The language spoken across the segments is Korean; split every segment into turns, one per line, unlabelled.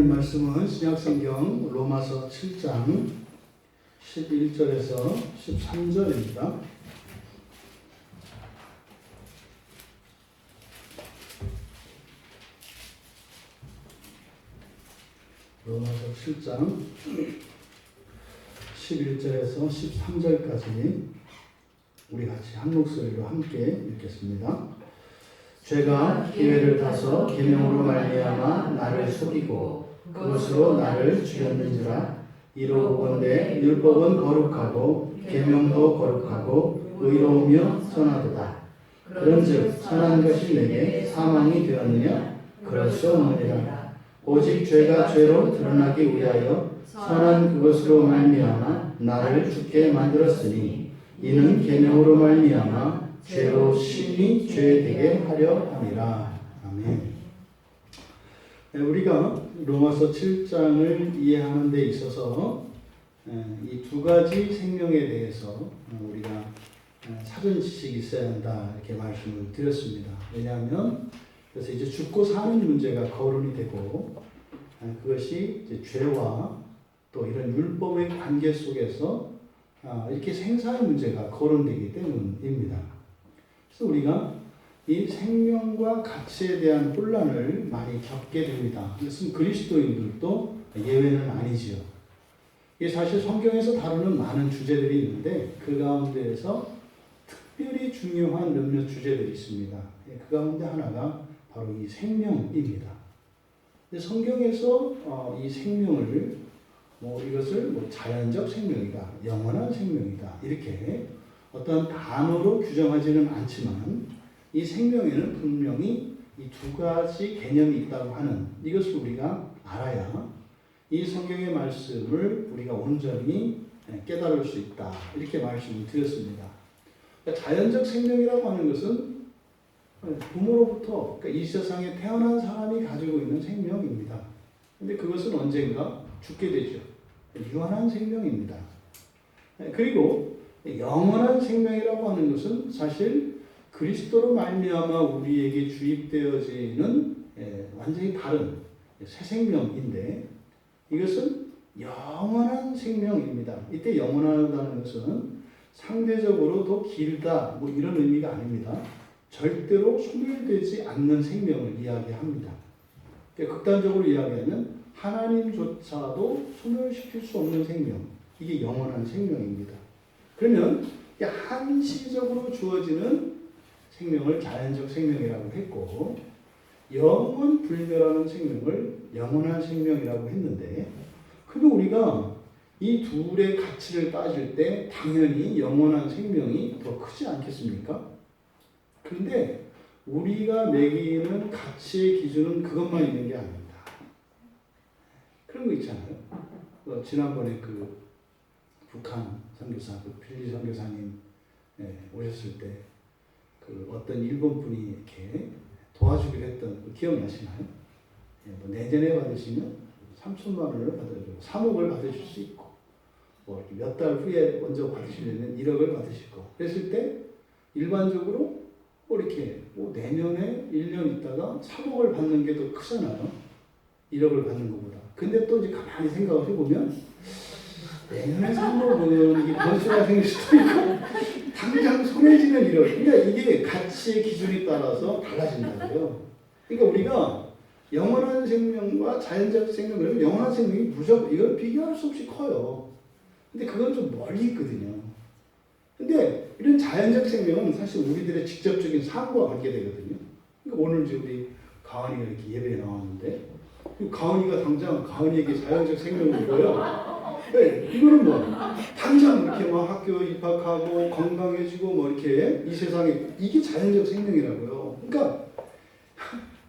하나님 말씀은 신약성경 로마서 7장 11절에서 13절입니다. 로마서 7장 11절에서 13절까지 우리 같이 한 목소리로 함께 읽겠습니다. 죄가 기회를 타서 계명으로 말미암아 나를 속이고 그것으로 나를 죽였는지라. 이로보건대 율법은 거룩하고 계명도 거룩하고 의로우며 선하도다. 그런즉 선한 것이 내게 사망이 되었느냐? 그럴 수 없느니라. 오직 죄가 죄로 드러나기 위하여 선한 그것으로 말미암아 나를 죽게 만들었으니 이는 계명으로 말미암아 죄로 심히 죄되게 하려 함이라. 아멘. 우리가 로마서 7장을 이해하는 데 있어서 이 두 가지 생명에 대해서 우리가 사전 지식이 있어야 한다 이렇게 말씀을 드렸습니다. 왜냐하면 그래서 이제 죽고 사는 문제가 거론이 되고 그것이 이제 죄와 또 이런 율법의 관계 속에서 이렇게 생사의 문제가 거론되기 때문입니다. 그래서 우리가 이 생명과 가치에 대한 혼란을 많이 겪게 됩니다. 이것은 그리스도인들도 예외는 아니지요. 이게 사실 성경에서 다루는 많은 주제들이 있는데 그 가운데에서 특별히 중요한 몇몇 주제들이 있습니다. 그 가운데 하나가 바로 이 생명입니다. 성경에서 이 생명을 이것을 자연적 생명이다, 영원한 생명이다 이렇게 어떤 단어로 규정하지는 않지만 이 생명에는 분명히 이 두 가지 개념이 있다고 하는 이것을 우리가 알아야 이 성경의 말씀을 우리가 온전히 깨달을 수 있다 이렇게 말씀을 드렸습니다. 그러니까 자연적 생명이라고 하는 것은 부모로부터 그러니까 이 세상에 태어난 사람이 가지고 있는 생명입니다. 근데 그것은 언젠가 죽게 되죠. 유한한 생명입니다. 그리고 영원한 생명이라고 하는 것은 사실 그리스도로 말미암아 우리에게 주입되어지는 완전히 다른 새 생명인데 이것은 영원한 생명입니다. 이때 영원하다는 것은 상대적으로 더 길다 이런 의미가 아닙니다. 절대로 소멸되지 않는 생명을 이야기합니다. 극단적으로 이야기하면 하나님조차도 소멸시킬 수 없는 생명, 이게 영원한 생명입니다. 그러면 한시적으로 주어지는 생명을 자연적 생명이라고 했고 영원 불멸하는 생명을 영원한 생명이라고 했는데 그럼 우리가 이 둘의 가치를 따질 때 당연히 영원한 생명이 더 크지 않겠습니까? 그런데 우리가 매기는 가치의 기준은 그것만 있는 게 아닙니다. 그런 거 있잖아요. 지난번에 그 북한 선교사, 빌리 선교사님 오셨을 때 그 어떤 일본 분이 이렇게 도와주기로 했던 그 기억나시나요? 내년에 받으시면 3천만 원을 받아주고 3억을 받으실 수 있고 몇 달 후에 먼저 받으시려면 1억을 받으실 거. 그랬을 때 일반적으로 이렇게 내년에 1년 있다가 3억을 받는 게 더 크잖아요. 1억을 받는 것보다. 근데 또 이제 가만히 생각을 해보면 내년에 3억은 이게 변수가 생길 수도 있고 당장 손에 쥐는 1억. 그러니까 이게 가치의 기준에 따라서 달라진다고요. 그러니까 우리가 영원한 생명과 자연적 생명, 그러면 영원한 생명이 무조건 이걸 비교할 수 없이 커요. 근데 그건 좀 멀리 있거든요. 근데 이런 자연적 생명은 사실 우리들의 직접적인 삶과 관계되거든요. 그러니까 오늘 이제 우리 가은이가 이렇게 예배에 나왔는데 가은이가 당장 가은이에게 자연적 생명을 줘요. 네, 이거는 당장 이렇게 학교 입학하고 건강해지고 이렇게 이 세상에 이게 자연적 생명이라고요. 그러니까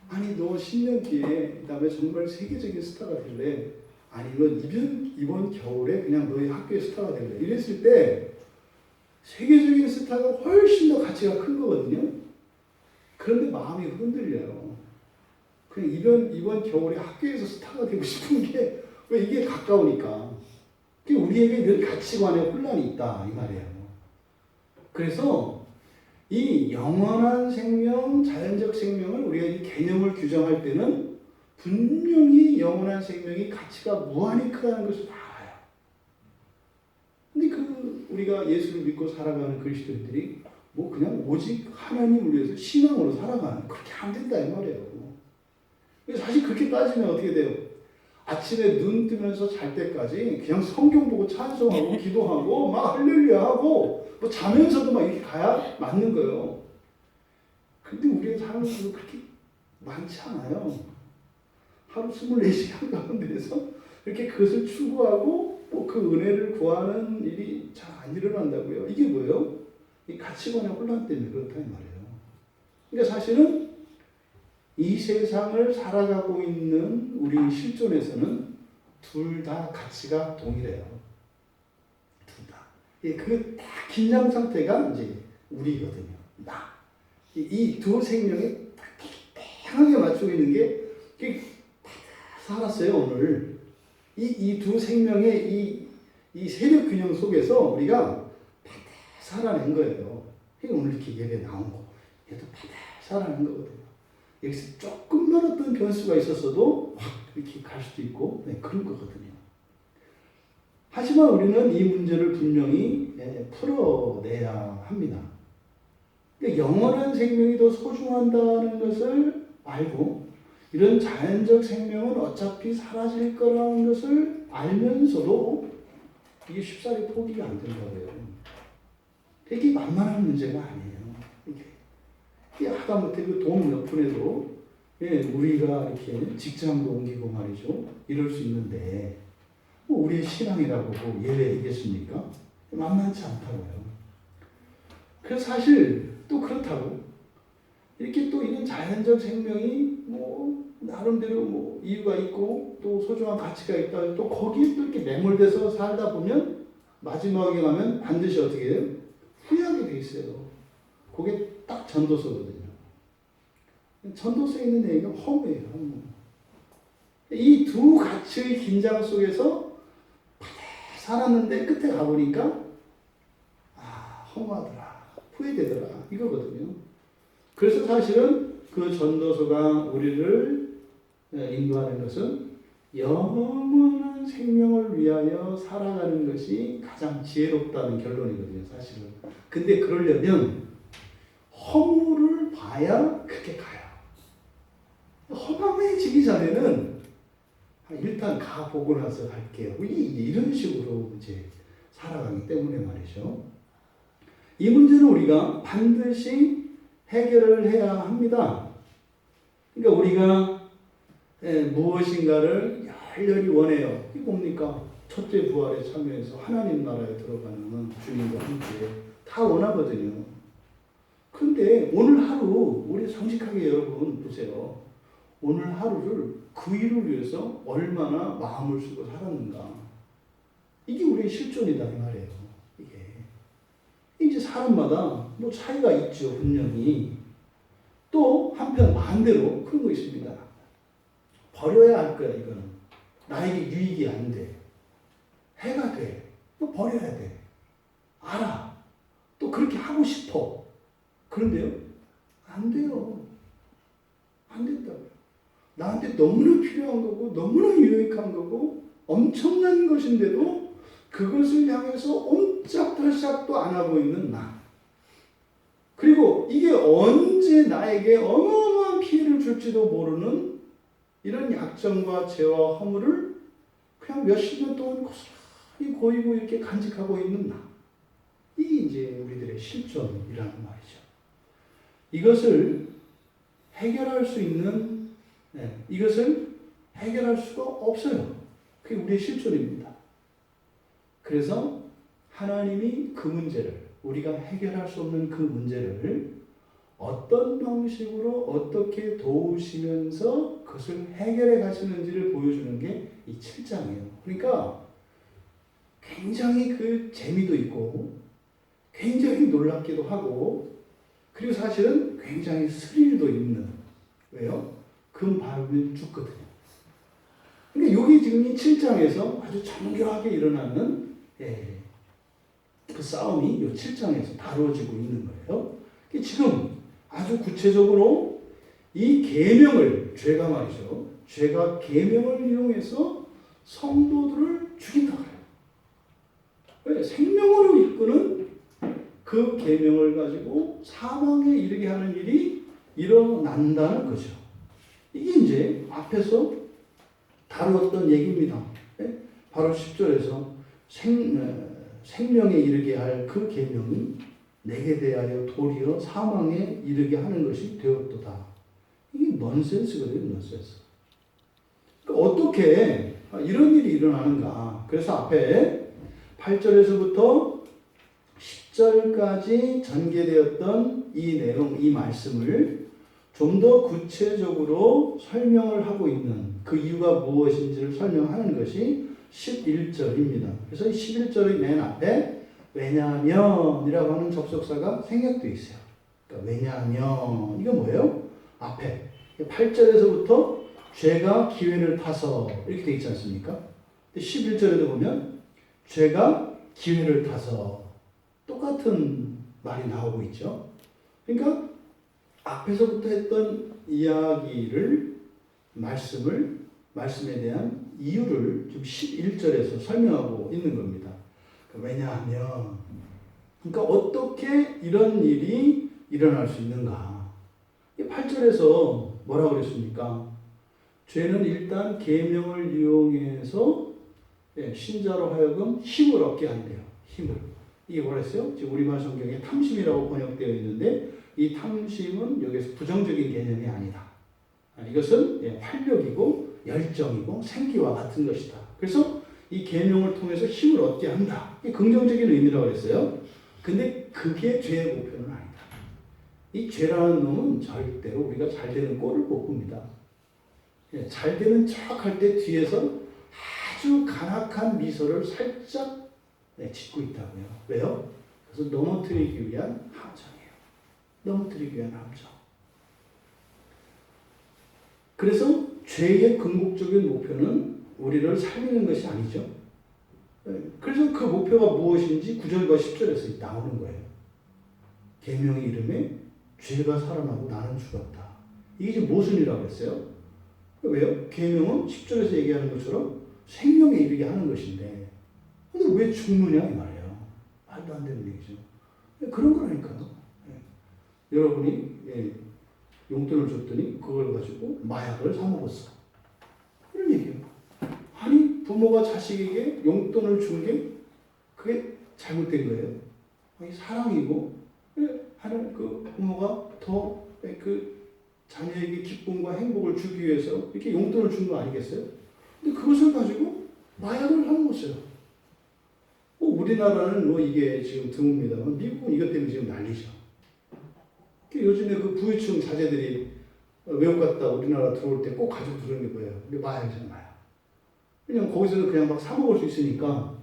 아니 너 10년 뒤에 그다음에 정말 세계적인 스타가 될래. 아니 넌 이번 겨울에 그냥 너희 학교의 스타가 될래. 이랬을 때 세계적인 스타가 훨씬 더 가치가 큰 거거든요. 그런데 마음이 흔들려요. 그냥 이번 겨울에 학교에서 스타가 되고 싶은 게 왜 이게 가까우니까. 우리에게 늘 가치관에 혼란이 있다 이 말이에요. 그래서 이 영원한 생명, 자연적 생명을 우리가 이 개념을 규정할 때는 분명히 영원한 생명이 가치가 무한히 크다는 것을 다 알아요. 근데 우리가 예수를 믿고 살아가는 그리스도인들이 뭐 그냥 오직 하나님을 위해서 신앙으로 살아가는, 그렇게 안 된다 이 말이에요. 사실 그렇게 따지면 어떻게 돼요? 아침에 눈 뜨면서 잘 때까지 그냥 성경 보고 찬송하고 기도하고 막 할렐루야 하고 뭐 자면서도 막 이렇게 가야 맞는 거예요. 근데 우리의 삶은 그렇게 많지 않아요. 하루 24시간 가운데서 이렇게 그것을 추구하고 뭐 그 은혜를 구하는 일이 잘 안 일어난다고요. 이게 뭐예요? 이 가치관의 혼란 때문에 그렇다 이 말이에요. 그러니까 사실은 이 세상을 살아가고 있는 우리 실존에서는 둘 다 가치가 동일해요. 둘 다. 그 딱 긴장 상태가 이제 우리거든요. 이 두 생명에 딱 팽하게 맞추고 있는 게 살았어요, 오늘. 이 두 생명의 이 세력 균형 속에서 우리가 살아낸 거예요. 오늘 이렇게 예배 나온 거. 얘도 살아낸 거거든요. 여기서 조금만 어떤 변수가 있었어도 확 이렇게 갈 수도 있고, 그런 거거든요. 하지만 우리는 이 문제를 분명히 풀어내야 합니다. 영원한 생명이 더 소중하다는 것을 알고, 이런 자연적 생명은 어차피 사라질 거라는 것을 알면서도 이게 쉽사리 포기가 안 된다고요. 되게 만만한 문제가 아니에요. 이게 하다못해 그 돈 몇 푼에도 우리가 이렇게 직장도 옮기고 말이죠. 이럴 수 있는데 뭐 우리의 신앙이라고 뭐 예외이겠습니까? 만만치 않다고요. 그래서 사실 또 그렇다고 이렇게 또 이런 자연적 생명이 뭐 나름대로 뭐 이유가 있고 또 소중한 가치가 있다. 또 거기에 또 이렇게 매몰돼서 살다 보면 마지막에 가면 반드시 어떻게 해요? 후회하게 돼 있어요. 그게 딱 전도서거든요. 전도서에 있는 얘기가 허무예요. 허무. 이 두 가치의 긴장 속에서 살았는데 끝에 가보니까 허무하더라. 후회되더라. 이거거든요. 그래서 사실은 그 전도서가 우리를 인도하는 것은 영원한 생명을 위하여 살아가는 것이 가장 지혜롭다는 결론이거든요. 사실은. 근데 그러려면 허무를 봐야 그렇게 가요. 허망해지기 전에는 일단 가보고 나서 갈게요. 이런 식으로 이제 살아가기 때문에 말이죠. 이 문제는 우리가 반드시 해결을 해야 합니다. 그러니까 우리가 무엇인가를 열렬히 원해요. 이게 뭡니까? 첫째 부활에 참여해서 하나님 나라에 들어가는 주님과 함께 다 원하거든요. 근데 오늘 하루 우리 정직하게 여러분 보세요. 오늘 하루를 그 일을 위해서 얼마나 마음을 쓰고 살았는가. 이게 우리의 실존이다 이 말이에요. 이제 사람마다 뭐 차이가 있죠. 분명히. 또 한편 반대로 그런 거 있습니다. 버려야 할 거야 이거는. 나에게 유익이 안 돼. 해가 돼. 또 버려야 돼. 알아. 또 그렇게 하고 싶어. 그런데요? 안 돼요. 안 된다고요. 나한테 너무나 필요한 거고 너무나 유익한 거고 엄청난 것인데도 그것을 향해서 옴짝달싹도 안 하고 있는 나. 그리고 이게 언제 나에게 어마어마한 피해를 줄지도 모르는 이런 약점과 죄와 허물을 그냥 몇십 년 동안 고스란히 고이고 이렇게 간직하고 있는 나. 이게 이제 우리들의 실존이라는 말이죠. 이것을 해결할 수 있는, 이것을 해결할 수가 없어요. 그게 우리의 실존입니다. 그래서 하나님이 그 문제를, 우리가 해결할 수 없는 그 문제를 어떤 방식으로 어떻게 도우시면서 그것을 해결해 가시는지를 보여주는 게 이 7장이에요. 그러니까 굉장히 그 재미도 있고 굉장히 놀랍기도 하고 그리고 사실은 굉장히 스릴도 있는. 왜요? 금 밟으면 죽거든요. 그러니까 여기 지금 이 7장에서 아주 정교하게 일어나는 그 싸움이 이 7장에서 다뤄지고 있는 거예요. 지금 아주 구체적으로 이 계명을, 죄가 말이죠. 죄가 계명을 이용해서 성도들을 죽인다 그래요. 왜? 생명으로 이끄는 그 계명을 가지고 사망에 이르게 하는 일이 일어난다는 거죠. 이게 이제 앞에서 다루었던 얘기입니다. 바로 10절에서 생명에 이르게 할 그 계명이 내게 대하여 도리어 사망에 이르게 하는 것이 되었도다. 이게 넌센스거든요, 넌센스. 그러니까 어떻게 이런 일이 일어나는가? 그래서 앞에 8절에서부터 10절까지 전개되었던 이 내용, 이 말씀을 좀 더 구체적으로 설명을 하고 있는 그 이유가 무엇인지를 설명하는 것이 11절입니다. 그래서 이 11절의 맨 앞에 왜냐하면이라고 하는 접속사가 생략되어 있어요. 그러니까 왜냐하면 이거 뭐예요? 앞에 8절에서부터 죄가 기회를 타서 이렇게 되어 있지 않습니까? 11절에도 보면 죄가 기회를 타서 똑같은 말이 나오고 있죠. 그러니까 앞에서부터 했던 이야기를 말씀에 대한 이유를 좀 11절에서 설명하고 있는 겁니다. 왜냐하면 그러니까 어떻게 이런 일이 일어날 수 있는가? 8절에서 뭐라고 그랬습니까? 죄는 일단 계명을 이용해서 신자로 하여금 힘을 얻게 한대요. 힘을. 이게 뭐랬어요? 지금 우리말 성경에 탐심이라고 번역되어 있는데 이 탐심은 여기서 부정적인 개념이 아니다. 이것은 활력이고 열정이고 생기와 같은 것이다. 그래서 이 계명을 통해서 힘을 얻게 한다. 이 긍정적인 의미라고 했어요. 근데 그게 죄의 목표는 아니다. 이 죄라는 놈은 절대로 우리가 잘 되는 꼴을 못 봅니다. 잘 되는 척 할 때 뒤에서 아주 간악한 미소를 살짝 짓고 있다고요. 왜요? 그래서 넘어뜨리기 위한 함정이에요. 넘어뜨리기 위한 함정. 그래서 죄의 궁극적인 목표는 우리를 살리는 것이 아니죠. 그래서 그 목표가 무엇인지 9절과 10절에서 나오는 거예요. 계명의 이름에 죄가 살아나고 나는 죽었다. 이게 지금 모순이라고 했어요. 왜요? 계명은 10절에서 얘기하는 것처럼 생명에 이르게 하는 것인데 근데 왜 죽느냐 이 말이에요. 말도 안 되는 얘기죠. 그런 거라니까요. 여러분이 용돈을 줬더니 그걸 가지고 마약을 사 먹었어. 이런 얘기예요. 아니 부모가 자식에게 용돈을 준 게 그게 잘못된 거예요. 아니, 사랑이고 하는 그 부모가 더 그 자녀에게 기쁨과 행복을 주기 위해서 이렇게 용돈을 준 거 아니겠어요? 근데 그것을 가지고 마약을 사 먹었어요. 우리나라는 이게 지금 드뭅니다만 미국은 이것 때문에 지금 난리죠. 요즘에 그 부유층 자제들이 외국 갔다 우리나라 들어올 때 꼭 가지고 들어오는 게 뭐예요? 마약이잖아요. 왜냐면 거기서는 그냥 막 사 먹을 수 있으니까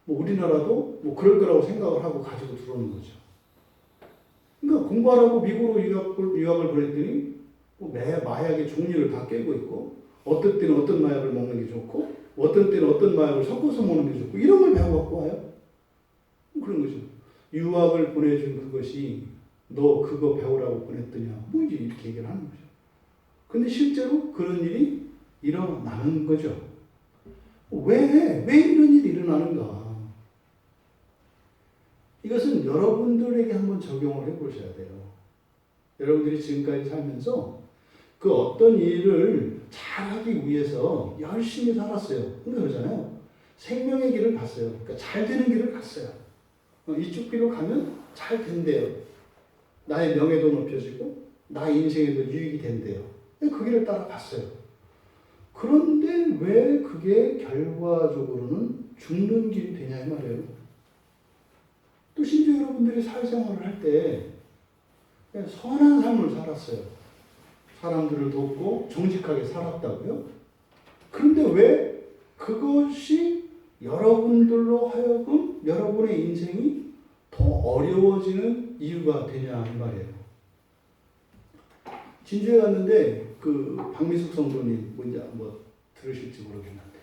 우리나라도 그럴 거라고 생각을 하고 가지고 들어오는 거죠. 그러니까 공부하라고 미국으로 유학을 보냈더니 마약의 종류를 다 깨고 있고 어떤 때는 어떤 마약을 먹는 게 좋고 어떤 때는 어떤 마약을 섞어서 먹는 게 좋고 이런 걸 배워갖고 와요. 그런 거죠. 유학을 보내준 그것이 너 그거 배우라고 보냈더냐 이제 이렇게 얘기를 하는 거죠. 근데 실제로 그런 일이 일어나는 거죠. 왜 이런 일이 일어나는가? 이것은 여러분들에게 한번 적용을 해보셔야 돼요. 여러분들이 지금까지 살면서 그 어떤 일을 잘하기 위해서 열심히 살았어요. 근데 그러잖아요. 생명의 길을 갔어요. 그러니까 잘 되는 길을 갔어요. 이쪽 길로 가면 잘 된대요. 나의 명예도 높여지고 나의 인생에도 유익이 된대요. 그 길을 따라갔어요. 그런데 왜 그게 결과적으로는 죽는 길이 되냐 이 말이에요. 또 심지어 여러분들이 사회생활을 할 때 선한 삶을 살았어요. 사람들을 돕고 정직하게 살았다고요. 그런데 왜 그것이 여러분들로 하여금 여러분의 인생이 더 어려워지는 이유가 되냐 이 말이에요. 진주에 갔는데 그 박미숙 성도님 뭔지 들으실지 모르겠는데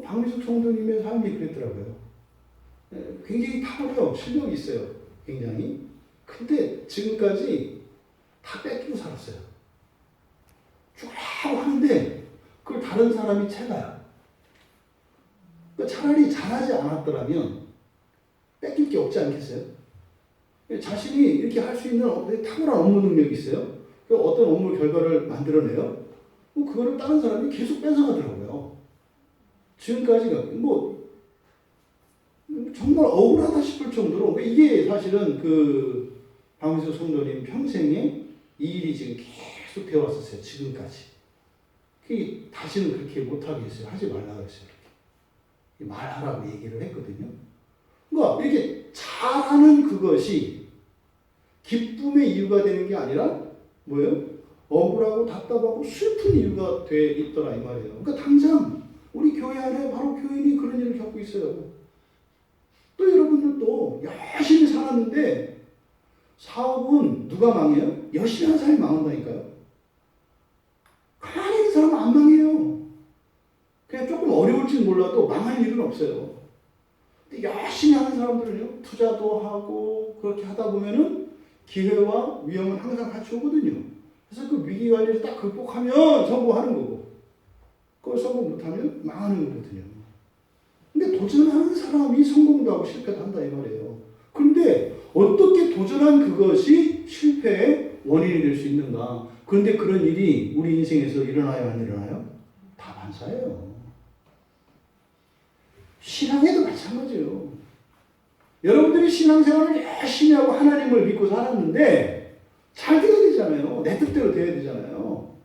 박미숙 성도님의 삶이 그랬더라고요. 굉장히 탁월해요. 실력이 있어요. 굉장히. 근데 지금까지 다 뺏기고 살았어요. 쭉 하는데 다른 사람이 채가요. 그러니까 차라리 잘하지 않았더라면 뺏길 게 없지 않겠어요? 자신이 이렇게 할 수 있는 탁월한 업무 능력이 있어요. 어떤 업무 결과를 만들어내요. 그거를 다른 사람이 계속 뺏어가더라고요. 지금까지가 정말 억울하다 싶을 정도로 이게 사실은 박민수 성도님 평생에 이 일이 지금 계속 되어 왔었어요. 지금까지. 다시는 그렇게 못하게 했어요. 하지 말라고 했어요. 이렇게. 말하라고 얘기를 했거든요. 그러니까 이렇게 잘하는 그것이 기쁨의 이유가 되는 게 아니라 뭐예요? 억울하고 답답하고 슬픈 이유가 돼 있더라 이 말이에요. 그러니까 당장 우리 교회 안에 바로 교인이 그런 일을 겪고 있어요. 또 여러분들도 열심히 살았는데 사업은 누가 망해요? 열심히 한 사람이 망한다니까요. 가만히 있는 사람은 안 망해요. 그냥 조금 어려울지는 몰라도 망할 일은 없어요. 근데 열심히 하는 사람들은요, 투자도 하고 그렇게 하다 보면은 기회와 위험은 항상 같이 오거든요. 그래서 그 위기 관리를 딱 극복하면 성공하는 거고, 그걸 성공 못하면 망하는 거거든요. 근데 도전하는 사람이 성공도 하고 실패도 한다 이 말이에요. 그런데 어떻게 도전한 그것이 실패의 원인이 될 수 있는가? 그런데 그런 일이 우리 인생에서 일어나요, 안 일어나요? 다 반사예요. 신앙에도 마찬가지예요. 여러분들이 신앙생활을 열심히 하고 하나님을 믿고 살았는데 잘 돼야 되잖아요. 내 뜻대로 돼야 되잖아요.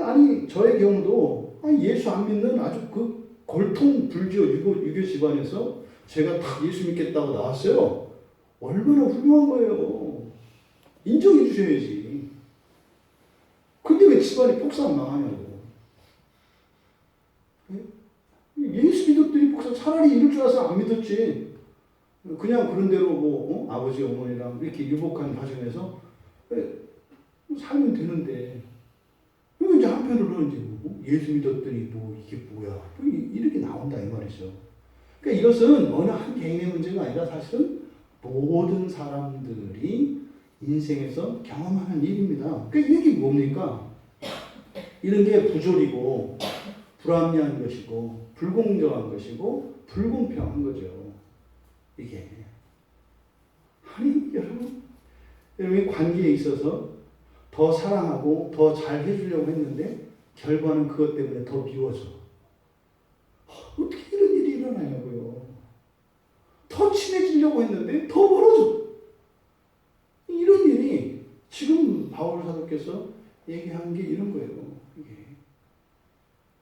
아니 저의 경우도 예수 안 믿는 아주 골통 불교 유교 집안에서 제가 딱 예수 믿겠다고 나왔어요. 얼마나 훌륭한 거예요. 인정해 주셔야지. 근데 왜 집안이 폭삭 망하냐고. 예수 믿었더니 폭삭 차라리 이럴 줄 알아서 안 믿었지. 그냥 그런 대로 아버지 어머니랑 이렇게 유복한 가정에서 살면 되는데 이제 한편으로는 이제 예수 믿었더니 이게 뭐야 이렇게 나온다 이 말이죠. 그러니까 이것은 어느 한 개인의 문제가 아니라 사실은 모든 사람들이 인생에서 경험하는 일입니다. 그러니까 이게 뭡니까? 이런 게 부조리고 불합리한 것이고 불공정한 것이고 불공평한 거죠. 이게 아니 여러분이 관계에 있어서 더 사랑하고 더 잘 해주려고 했는데 결과는 그것 때문에 더 미워져. 어떻게 이런 일이 일어나냐고요. 더 친해지려고 했는데 더 멀어져. 이런 일이 지금 바울 사도께서 얘기한 게 이런 거예요. 이게.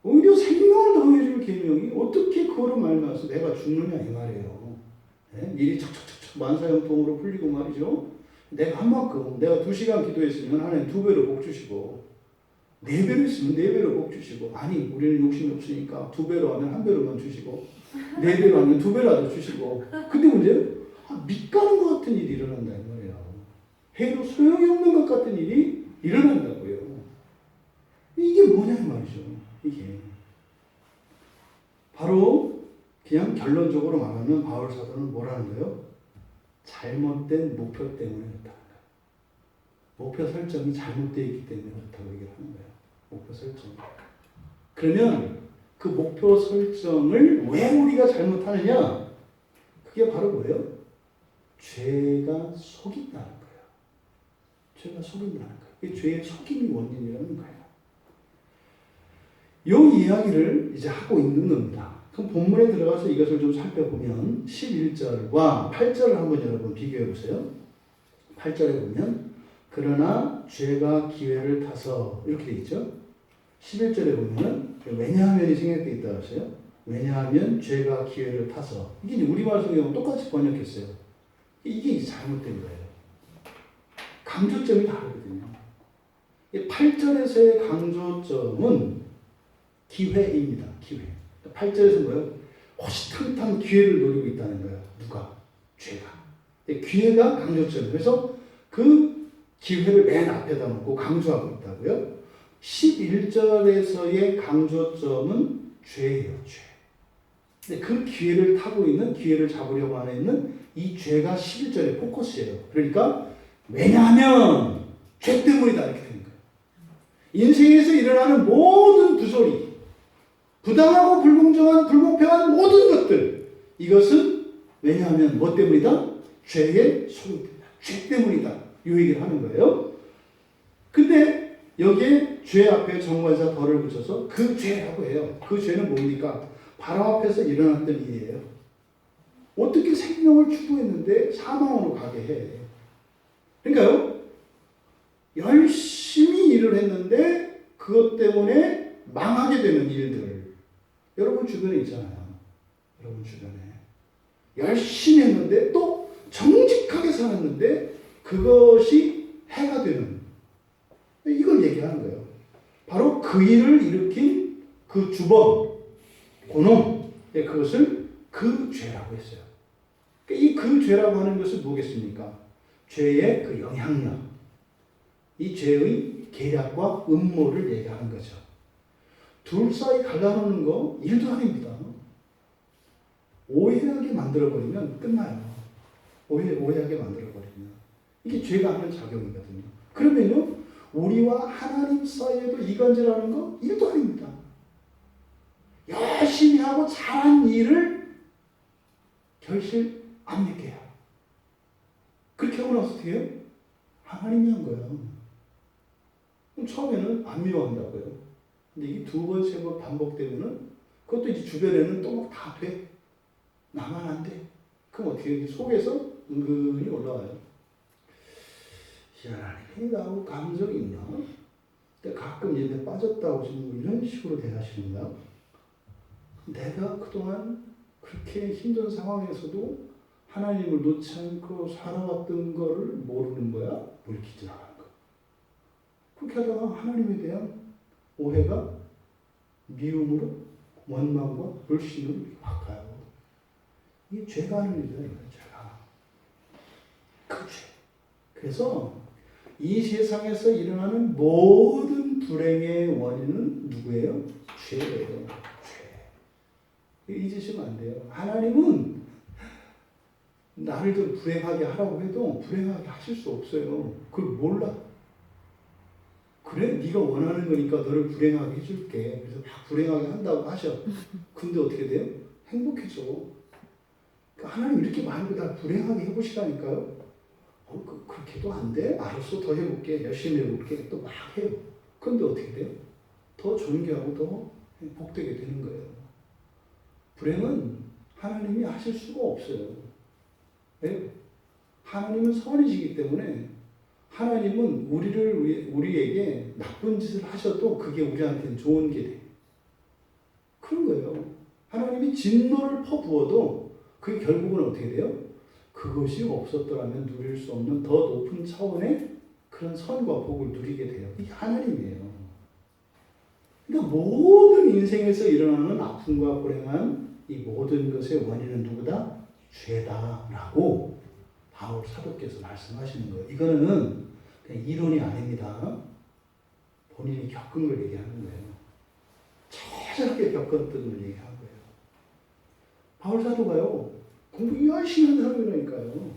오히려 생명을 더해줄 계명이 어떻게 그거로 말미암아서 내가 죽느냐 이 말이에요. 네? 일이 척척척척 만사형통으로 풀리고 말이죠. 내가 한 만큼, 내가 2시간 기도했으면 하나님 2배로 복 주시고 4배로 했으면 4배로 복 주시고 아니 우리는 욕심이 없으니까 2배로 하면 1배로만 주시고 4배로 하면 2배라도 주시고 근데 문제는 밑가는 것 같은 일이 일어난다 이 말이에요. 해도 소용이 없는 것 같은 일이 일어난다고요. 이게 뭐냐 이 말이죠. 이게 바로 그냥 결론적으로 말하면 바울 사도는 뭐라는 거예요? 잘못된 목표 때문에 그렇다는 거예요. 목표 설정이 잘못되어 있기 때문에 그렇다고 얘기를 하는 거예요. 목표 설정. 그러면 그 목표 설정을 왜 우리가 잘못하느냐? 그게 바로 뭐예요? 죄가 속인다는 거예요. 죄가 속인다는 거예요. 그게 죄의 속임이 원인이라는 거예요. 이 이야기를 이제 하고 있는 겁니다. 그럼 본문에 들어가서 이것을 좀 살펴보면 11절과 8절을 한번 여러분 비교해 보세요. 8절에 보면 그러나 죄가 기회를 타서 이렇게 돼 있죠. 11절에 보면 왜냐하면이 생략되어 있다고 했어요. 왜냐하면 죄가 기회를 타서 이게 우리말 성경은 똑같이 번역했어요. 이게 잘못된 거예요. 강조점이 다르거든요. 8절에서의 강조점은 기회입니다. 기회. 8절에서 뭐예요? 호시탐탐 기회를 노리고 있다는 거예요. 누가? 죄가. 기회가 강조점이에요. 그래서 그 기회를 맨 앞에다 놓고 강조하고 있다고요. 11절에서의 강조점은 죄예요. 죄. 근데 그 기회를 타고 있는, 기회를 잡으려고 하는 있는 이 죄가 11절의 포커스예요. 그러니까 왜냐하면 죄 때문이다 이렇게 되는 거예요. 인생에서 일어나는 모든 부조리, 부당하고 불공정한 불공평한 모든 것들, 이것은 왜냐하면 뭐 때문이다? 죄의 소유입니다. 죄 때문이다. 이 얘기를 하는 거예요. 근데 여기에 죄 앞에 정관사 덜을 붙여서 그 죄라고 해요. 그 죄는 뭡니까? 바로 앞에서 일어났던 일이에요. 어떻게 생명을 추구했는데 사망으로 가게 해. 그러니까요, 열심히 일을 했는데 그것 때문에 망하게 되는 일들. 여러분 주변에 있잖아요. 여러분 주변에. 열심히 했는데 또 정직하게 살았는데 그것이 해가 되는, 이걸 얘기하는 거예요. 바로 그 일을 일으킨 그 주범, 고놈, 그것을 그 죄라고 했어요. 이 그 죄라고 하는 것은 뭐겠습니까? 죄의 그 영향력, 이 죄의 계략과 음모를 얘기하는 거죠. 둘 사이 갈라놓는 거 일도 아닙니다. 오해하게 만들어버리면 끝나요. 오해하게 만들어버리면. 이게 죄가 하는 작용이거든요. 그러면요, 우리와 하나님 사이에도 이간질하는 거 일도 아닙니다. 열심히 하고 잘한 일을 결실 안 맺게 해요. 그렇게 하고 나서 어떻게 해요? 하나님이 한 거예요. 그럼 처음에는 안 미워한다고요. 근데 이게 두 번, 세 번 반복되면은 그것도 이제 주변에는 또 막 다 돼. 나만 안 돼. 그럼 어떻게 해요? 속에서 은근히 올라와요. 하나님이 나하고 감정이 있나? 가끔 예배 빠졌다고 지금 이런 식으로 대하시는 거야. 내가 그동안 그렇게 힘든 상황에서도 하나님을 놓지 않고 살아왔던 거를 모르는 거야? 물기 지나가는 거. 그렇게 하다가 하나님에 대한 오해가 미움으로, 원망과 불신으로 바꿔요. 이게 죄가 하는 일이다, 이거 죄가. 그 죄. 그래서 이 세상에서 일어나는 모든 불행의 원인은 누구예요? 죄예요. 죄. 잊으시면 안 돼요. 하나님은 나를 좀 불행하게 하라고 해도 불행하게 하실 수 없어요. 그걸 몰라. 그래? 네가 원하는 거니까 너를 불행하게 해줄게. 그래서 막 불행하게 한다고 하셔. 근데 어떻게 돼요? 행복해져. 그러니까 하나님 이렇게 많이 날 불행하게 해보시라니까요. 그렇게도 안 돼? 알았어, 더 해볼게. 열심히 해볼게. 또 막 해요. 근데 어떻게 돼요? 더 존귀하고 더 복되게 되는 거예요. 불행은 하나님이 하실 수가 없어요. 왜? 하나님은 선이시기 때문에 하나님은 우리에게 나쁜 짓을 하셔도 그게 우리한테는 좋은 게 돼. 그런 거예요. 하나님이 진노를 퍼부어도 그게 결국은 어떻게 돼요? 그것이 없었더라면 누릴 수 없는 더 높은 차원의 그런 선과 복을 누리게 돼요. 이게 하나님이에요. 그러니까 모든 인생에서 일어나는 아픔과 불행한 이 모든 것의 원인은 누구다? 죄다라고 바울 사도께서 말씀하시는 거예요. 이거는 그냥 이론이 아닙니다. 본인이 겪은 걸 얘기하는 거예요. 처절하게 겪었던 걸 얘기하는 거예요. 바울 사도가요, 공부 열심히 한 사람이라니까요.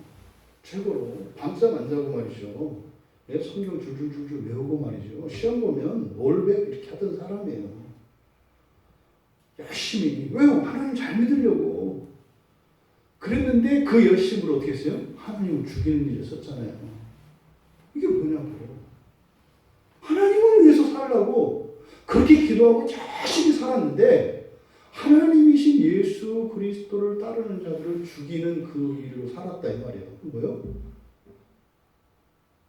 최고로. 밤잠 안 자고 말이죠. 성경 줄줄줄줄 외우고 말이죠. 시험 보면 올백 이렇게 하던 사람이에요. 열심히. 왜요? 하나님 잘 믿으려고. 그랬는데 그 열심으로 어떻게 했어요? 하나님을 죽이는 일을 썼잖아요. 이게 뭐냐고요. 하나님을 위해서 살라고 그렇게 기도하고 열심히 살았는데 하나님이신 예수 그리스도를 따르는 자들을 죽이는 그 일로 살았다 이 말이에요. 뭐요?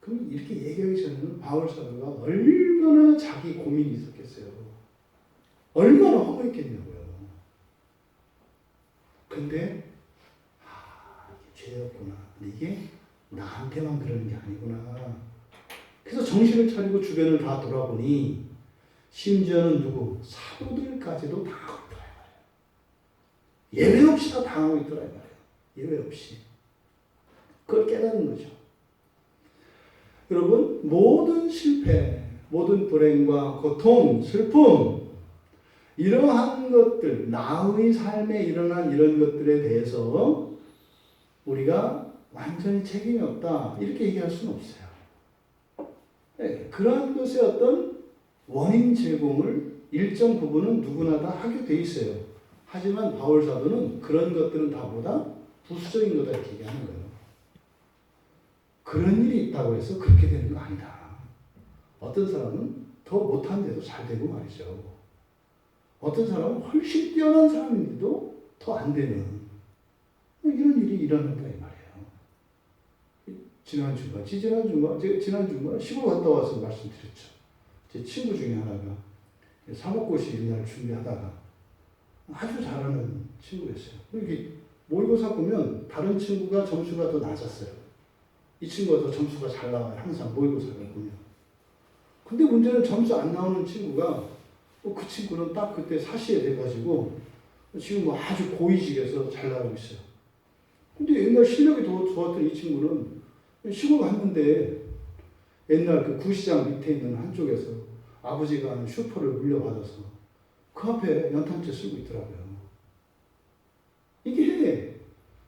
그럼 이렇게 얘기하기 전에는 바울 사도가 얼마나 자기 고민이 있었겠어요. 얼마나 허무했겠냐고요. 근데 이게 죄였구나. 근데 이게 나한테만 그러는 게 아니구나. 그래서 정신을 차리고 주변을 다 돌아보니 심지어는 누구? 사도들까지도 당하고 있더라 이 말이에요. 예외 없이 다 당하고 있더라 이 말이에요. 예외 없이. 그걸 깨닫는 거죠. 여러분, 모든 실패, 모든 불행과 고통, 슬픔, 이러한 것들, 나의 삶에 일어난 이런 것들에 대해서 우리가 완전히 책임이 없다 이렇게 얘기할 수는 없어요. 네, 그러한 것의 어떤 원인 제공을 일정 부분은 누구나 다 하게 돼 있어요. 하지만 바울 사도는 그런 것들은 다 보다 부수적인 거다 이렇게 얘기하는 거예요. 그런 일이 있다고 해서 그렇게 되는 거 아니다. 어떤 사람은 더 못한데도 잘 되고 말이죠. 어떤 사람은 훨씬 뛰어난 사람인데도 더 안 되는 이런 일이 일어난다 이 말이에요. 지난주인가 시골 갔다 와서 말씀드렸죠. 제 친구 중에 하나가 사법고시 옛날 준비하다가 아주 잘하는 친구였어요. 이렇게 모의고사 보면 다른 친구가 점수가 더 낮았어요. 이 친구가 더 점수가 잘 나와요. 항상 모의고사를 보면. 근데 문제는 점수 안 나오는 친구가 그 친구는 딱 그때 사시에 돼가지고 지금 뭐 아주 고위직에서 잘 나가고 있어요. 근데 옛날 실력이 더 좋았던 이 친구는 시골 갔는데 옛날 그 구시장 밑에 있는 한쪽에서 아버지가 하는 슈퍼를 물려받아서 그 앞에 연탄재 쓰고 있더라고요. 이게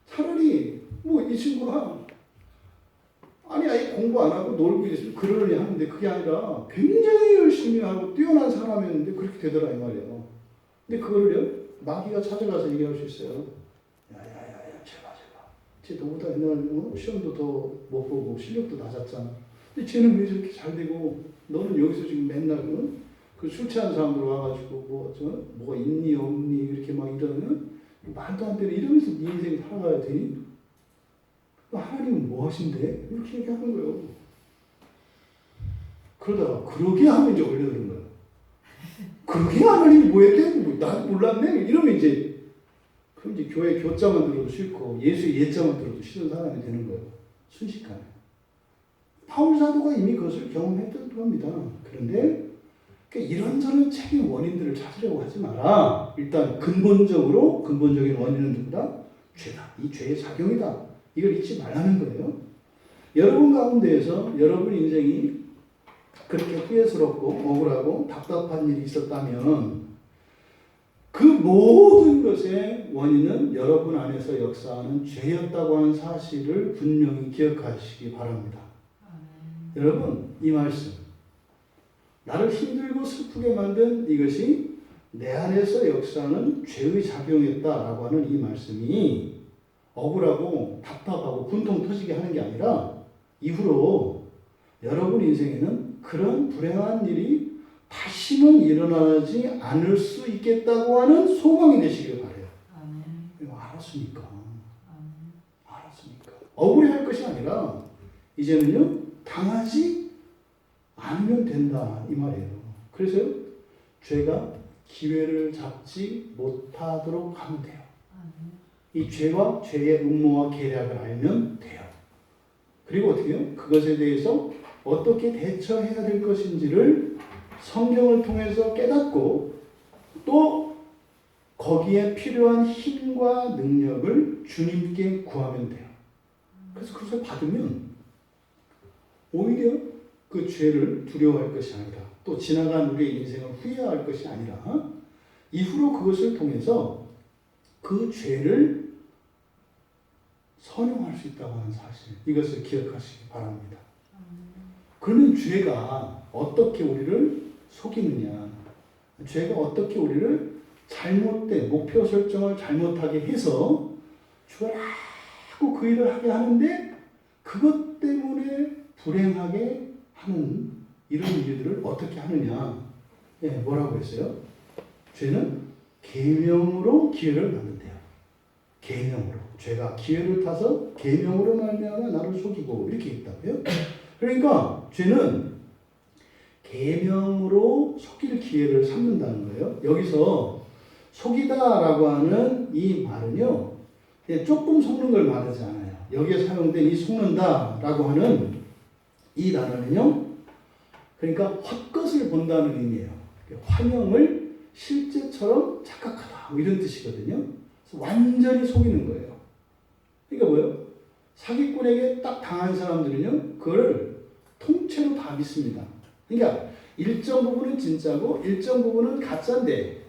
차라리 뭐 이 친구가 아니 아예 공부 안 하고 놀고 있으면 그러려니 하는데 그게 아니라 굉장히 열심히 하고 뛰어난 사람이었는데 그렇게 되더라 이 말이에요. 근데 그거를요 마귀가 찾아가서 얘기할 수 있어요. 야야야야 제발 쟤 너보다 옛날 시험도 더 못 보고 실력도 낮았잖아. 근데 쟤는 왜 저렇게 잘 되고 너는 여기서 지금 맨날 그 술 취한 사람들 와가지고 뭐가 있니 없니 이렇게 막 이러는 말도 안 되는 이러면서 네 인생 살아가야 되니? 하나님은 뭐 하신대? 이렇게 얘기하는 거예요. 그러다가 그러게 하면 이제 올려드는 거예요. 그러게 하나님이 뭐 했대? 나도 몰랐네? 이러면 이제 그럼 이제 교회 교자만 들어도 싫고 예수의 예자만 들어도 싫은 사람이 되는 거예요. 순식간에. 바울 사도가 이미 그것을 경험했던 겁니다. 그런데 이런저런 책임 원인들을 찾으려고 하지 마라. 일단 근본적인 원인은 누구다? 죄다. 이 죄의 작용이다. 이걸 잊지 말라는 거예요. 여러분 가운데에서 여러분 인생이 그렇게 후회스럽고 억울하고 답답한 일이 있었다면 그 모든 것의 원인은 여러분 안에서 역사하는 죄였다고 하는 사실을 분명히 기억하시기 바랍니다. 여러분 이 말씀 나를 힘들고 슬프게 만든 이것이 내 안에서 역사하는 죄의 작용이었다라고 하는 이 말씀이 억울하고 답답하고 분통 터지게 하는 게 아니라 이후로 여러분 인생에는 그런 불행한 일이 다시는 일어나지 않을 수 있겠다고 하는 소망이 되시길 바라요. 알았으니까. 억울해할 것이 아니라 이제는요 당하지 않으면 된다 이 말이에요. 그래서 죄가 기회를 잡지 못하도록 하면 돼요. 이 죄와 죄의 음모와 계략을 알면 돼요. 그리고 어떻게 해요? 그것에 대해서 어떻게 대처해야 될 것인지를 성경을 통해서 깨닫고 또 거기에 필요한 힘과 능력을 주님께 구하면 돼요. 그래서 그것을 받으면 오히려 그 죄를 두려워할 것이 아니라 또 지나간 우리의 인생을 후회할 것이 아니라 이후로 그것을 통해서 그 죄를 선용할 수 있다고 하는 사실 이것을 기억하시기 바랍니다. 그러면 죄가 어떻게 우리를 속이느냐 죄가 어떻게 우리를 잘못된 목표 설정을 잘못하게 해서 죽어라고 그 일을 하게 하는데 그것 때문에 불행하게 하는 이런 일들을 어떻게 하느냐 뭐라고 했어요? 죄는 계명으로 기회를 만든대요. 계명으로 죄가 기회를 타서 계명으로 말미암아 나를 속이고 이렇게 있다고요. 그러니까 죄는 계명으로 속일 기회를 삼는다는 거예요. 여기서 속이다라고 하는 이 말은요 조금 속는 걸 말하지 않아요. 여기에 사용된 이 속는다라고 하는 이 단어는요 그러니까 헛것을 본다는 의미예요. 환영을 실제처럼 착각하다 뭐 이런 뜻이거든요. 그래서 완전히 속이는 거예요. 그러니까 뭐예요? 사기꾼에게 딱 당한 사람들은요 그걸 통째로 다 믿습니다. 그러니까 일정 부분은 진짜고 일정 부분은 가짜인데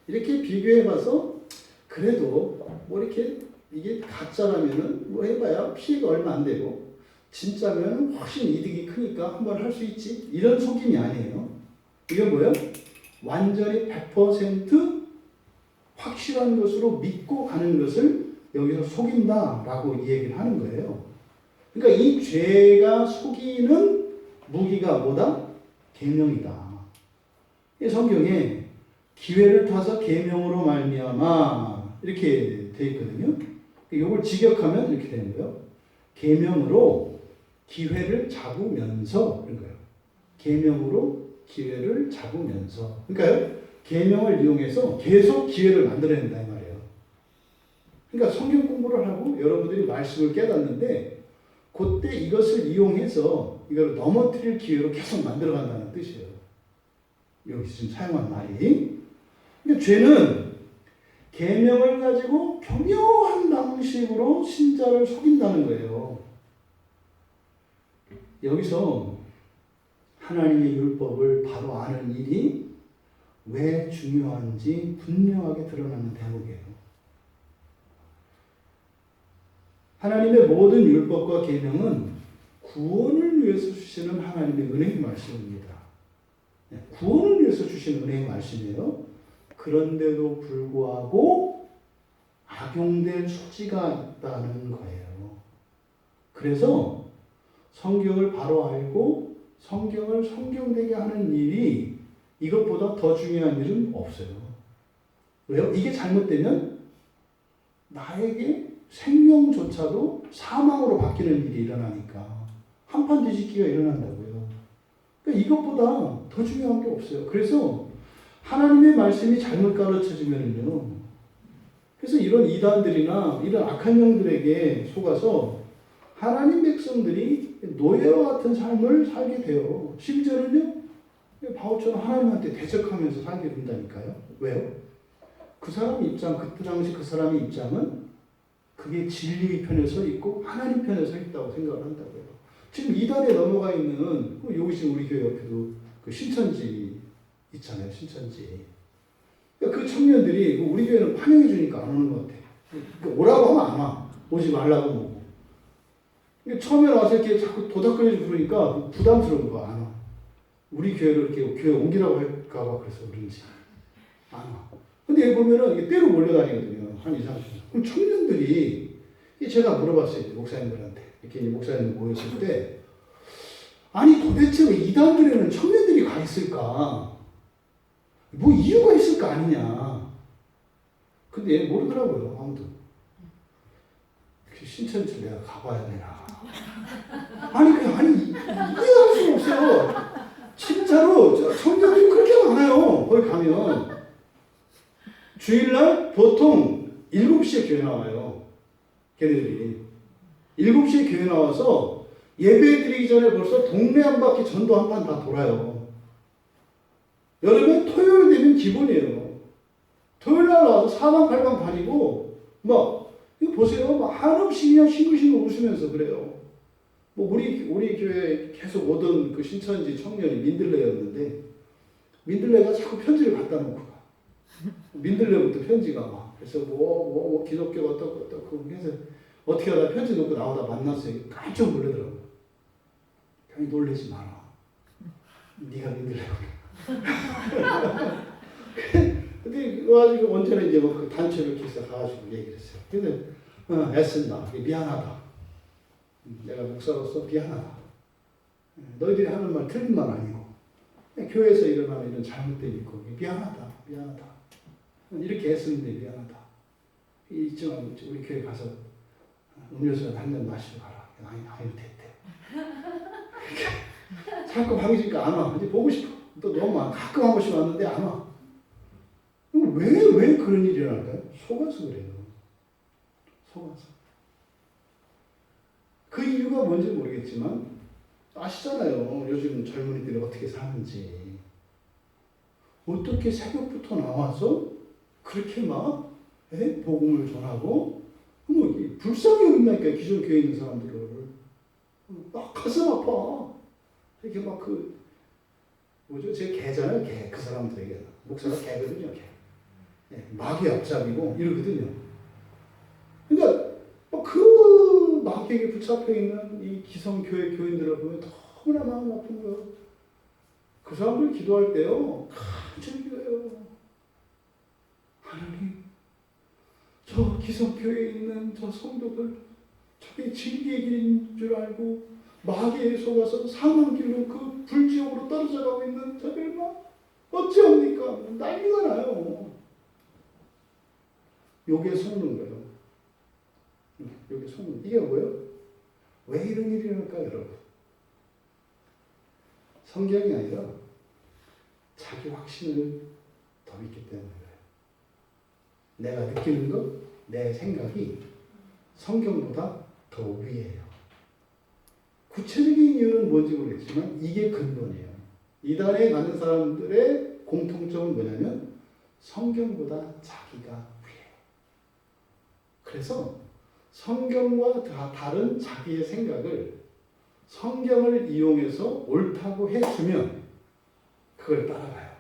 이렇게 비교해봐서 그래도 뭐 이렇게 이게 가짜라면은 뭐 해봐야 피해가 얼마 안 되고 진짜면 훨씬 이득이 크니까 한번 할 수 있지 이런 속임이 아니에요. 이건 뭐예요? 완전히 100% 확실한 것으로 믿고 가는 것을 여기서 속인다라고 이 얘기를 하는 거예요. 그러니까 이 죄가 속이는 무기가 뭐다? 계명이다. 이 성경에 기회를 타서 계명으로 말미암아 이렇게 돼 있거든요. 이걸 직역하면 이렇게 되는 거예요. 계명으로 기회를 잡으면서 그런 거예요. 계명으로 기회를 잡으면서. 그러니까요. 계명을 이용해서 계속 기회를 만들어낸다 이 말이에요. 그러니까 성경 공부를 하고 여러분들이 말씀을 깨닫는데 그때 이것을 이용해서 이걸 넘어뜨릴 기회로 계속 만들어간다는 뜻이에요. 여기 지금 사용한 말이. 그러니까 죄는 계명을 가지고 교묘한 방식으로 신자를 속인다는 거예요. 여기서 하나님의 율법을 바로 아는 일이 왜 중요한지 분명하게 드러나는 대목이에요. 하나님의 모든 율법과 계명은 구원을 위해서 주시는 하나님의 은혜의 말씀입니다. 구원을 위해서 주시는 은혜의 말씀이에요. 그런데도 불구하고 악용될 소지가 있다는 거예요. 그래서 성경을 바로 알고 성경을 성경되게 하는 일이 이것보다 더 중요한 일은 없어요. 왜요? 이게 잘못되면 나에게 생명조차도 사망으로 바뀌는 일이 일어나니까 한판 뒤집기가 일어난다고요. 그러니까 이것보다 더 중요한 게 없어요. 그래서 하나님의 말씀이 잘못 가르쳐지면요. 그래서 이런 이단들이나 이런 악한 영들에게 속아서 하나님 백성들이 노예와 같은 삶을 살게 돼요. 심지어는요. 바울처럼 하나님한테 대적하면서 살게 된다니까요. 왜요? 그 사람 입장, 그때 당시 그 사람의 입장은 그게 진리의 편에 서 있고 하나님 편에 서 있다고 생각을 한다고요. 지금 이단에 넘어가 있는 여기 지금 우리 교회 옆에도 그 신천지 있잖아요. 신천지. 그 청년들이 우리 교회는 환영해 주니까 안 오는 것 같아. 오라고 하면 안 와. 오지 말라고 뭐고. 처음에 와서 이렇게 자꾸 도닥거리고 그러니까 부담스러운 거야. 안 와. 우리 교회로 이렇게 교회 옮기라고 할까봐 그래서 그런지 안 와. 근데 여기 보면은 이게 때로 몰려다니거든요. 한 2, 30명. 그럼 청년들이 제가 물어봤어요. 목사님들한테. 이렇게 목사님들 모였을 때 아니 도대체 왜 이단들에는 청년들이 가 있을까? 뭐 이유가 있을 거 아니냐. 근데 모르더라고요. 아무도. 신천지 내가 가봐야 되나. 아니 이해할 수가 없어요. 진짜로 청년들이 그렇게 많아요. 거기 가면. 주일날 보통 7시에 교회 나와요. 걔네들이. 7시에 교회 나와서 예배 드리기 전에 벌써 동네 한 바퀴 전도 한 판 다 돌아요. 여름에 토요일 되면 기본이에요. 토요일 날 나와서 사방팔방 다니고 이거 보세요. 한없이 그냥 싱글싱글 웃으면서 그래요. 우리 교회 계속 오던 그 신천지 청년이 민들레였는데 민들레가 자꾸 편지를 갖다 놓고 가. 민들레부터 편지가 와. 그래서 기독교 어떻고 해서 어떻게 하다 편지 놓고 나오다 만났어요. 깜짝 놀라더라고요. 괜히 놀라지 마라. 네가 민들레고. 근데 와가지고 언제나 이제 그 단체로 이렇게 해서 가가지고 얘기를 했어요. 근데 애쓴다. 미안하다. 내가 목사로서 미안하다. 너희들이 하는 말 틀린 말 아니고 교회에서 일어나는 이런 잘못된 있고 미안하다. 이렇게 애쓰는데 미안하다. 이쯤 우리 교회 가서 음료수 한 잔 마시러 가라. 아유 됐대. 자꾸 방지니까 안 와. 이제 보고 싶어. 또 너무 많아. 가끔 한 번씩 왔는데 안 와. 왜 그런 일이 일어날까요? 속아서 그래요. 속아서. 그 이유가 뭔지 모르겠지만 아시잖아요. 요즘 젊은이들이 어떻게 사는지. 어떻게 새벽부터 나와서 그렇게 막 복음을 전하고 불쌍히 여긴다니까 기존 교회에 있는 사람들을. 막 가슴 아파. 이렇게 막 제 개잖아요. 개. 그 사람들에게. 목사가 개거든요. 개. 마귀 앞잡이고 이러거든요. 그러니까 그 마귀에게 붙잡혀 있는 이 기성교회 교인들을 보면 너무나 마음 아픈 거예요. 그 사람들 기도할 때요. 즐겨요. 하나님, 저 기성교회에 있는 저 성도들 저게 진리의 길인 줄 알고 마귀에 속아서 사망 길로 그 불지옥으로 떨어져 가고 있는 저들 막 어찌합니까? 난리가 나요. 요게 속는 거예요. 요게 속는. 이게 뭐예요? 왜 이런 일이 일어날까요, 여러분? 성경이 아니라 자기 확신을 더 믿기 때문에 그래요. 내가 느끼는 것, 내 생각이 성경보다 더 위에요. 구체적인 이유는 뭔지 모르겠지만 이게 근본이에요. 이단에 가는 사람들의 공통점은 뭐냐면 성경보다 자기가 위에요. 그래서 성경과 다른 자기의 생각을 성경을 이용해서 옳다고 해주면 그걸 따라가요.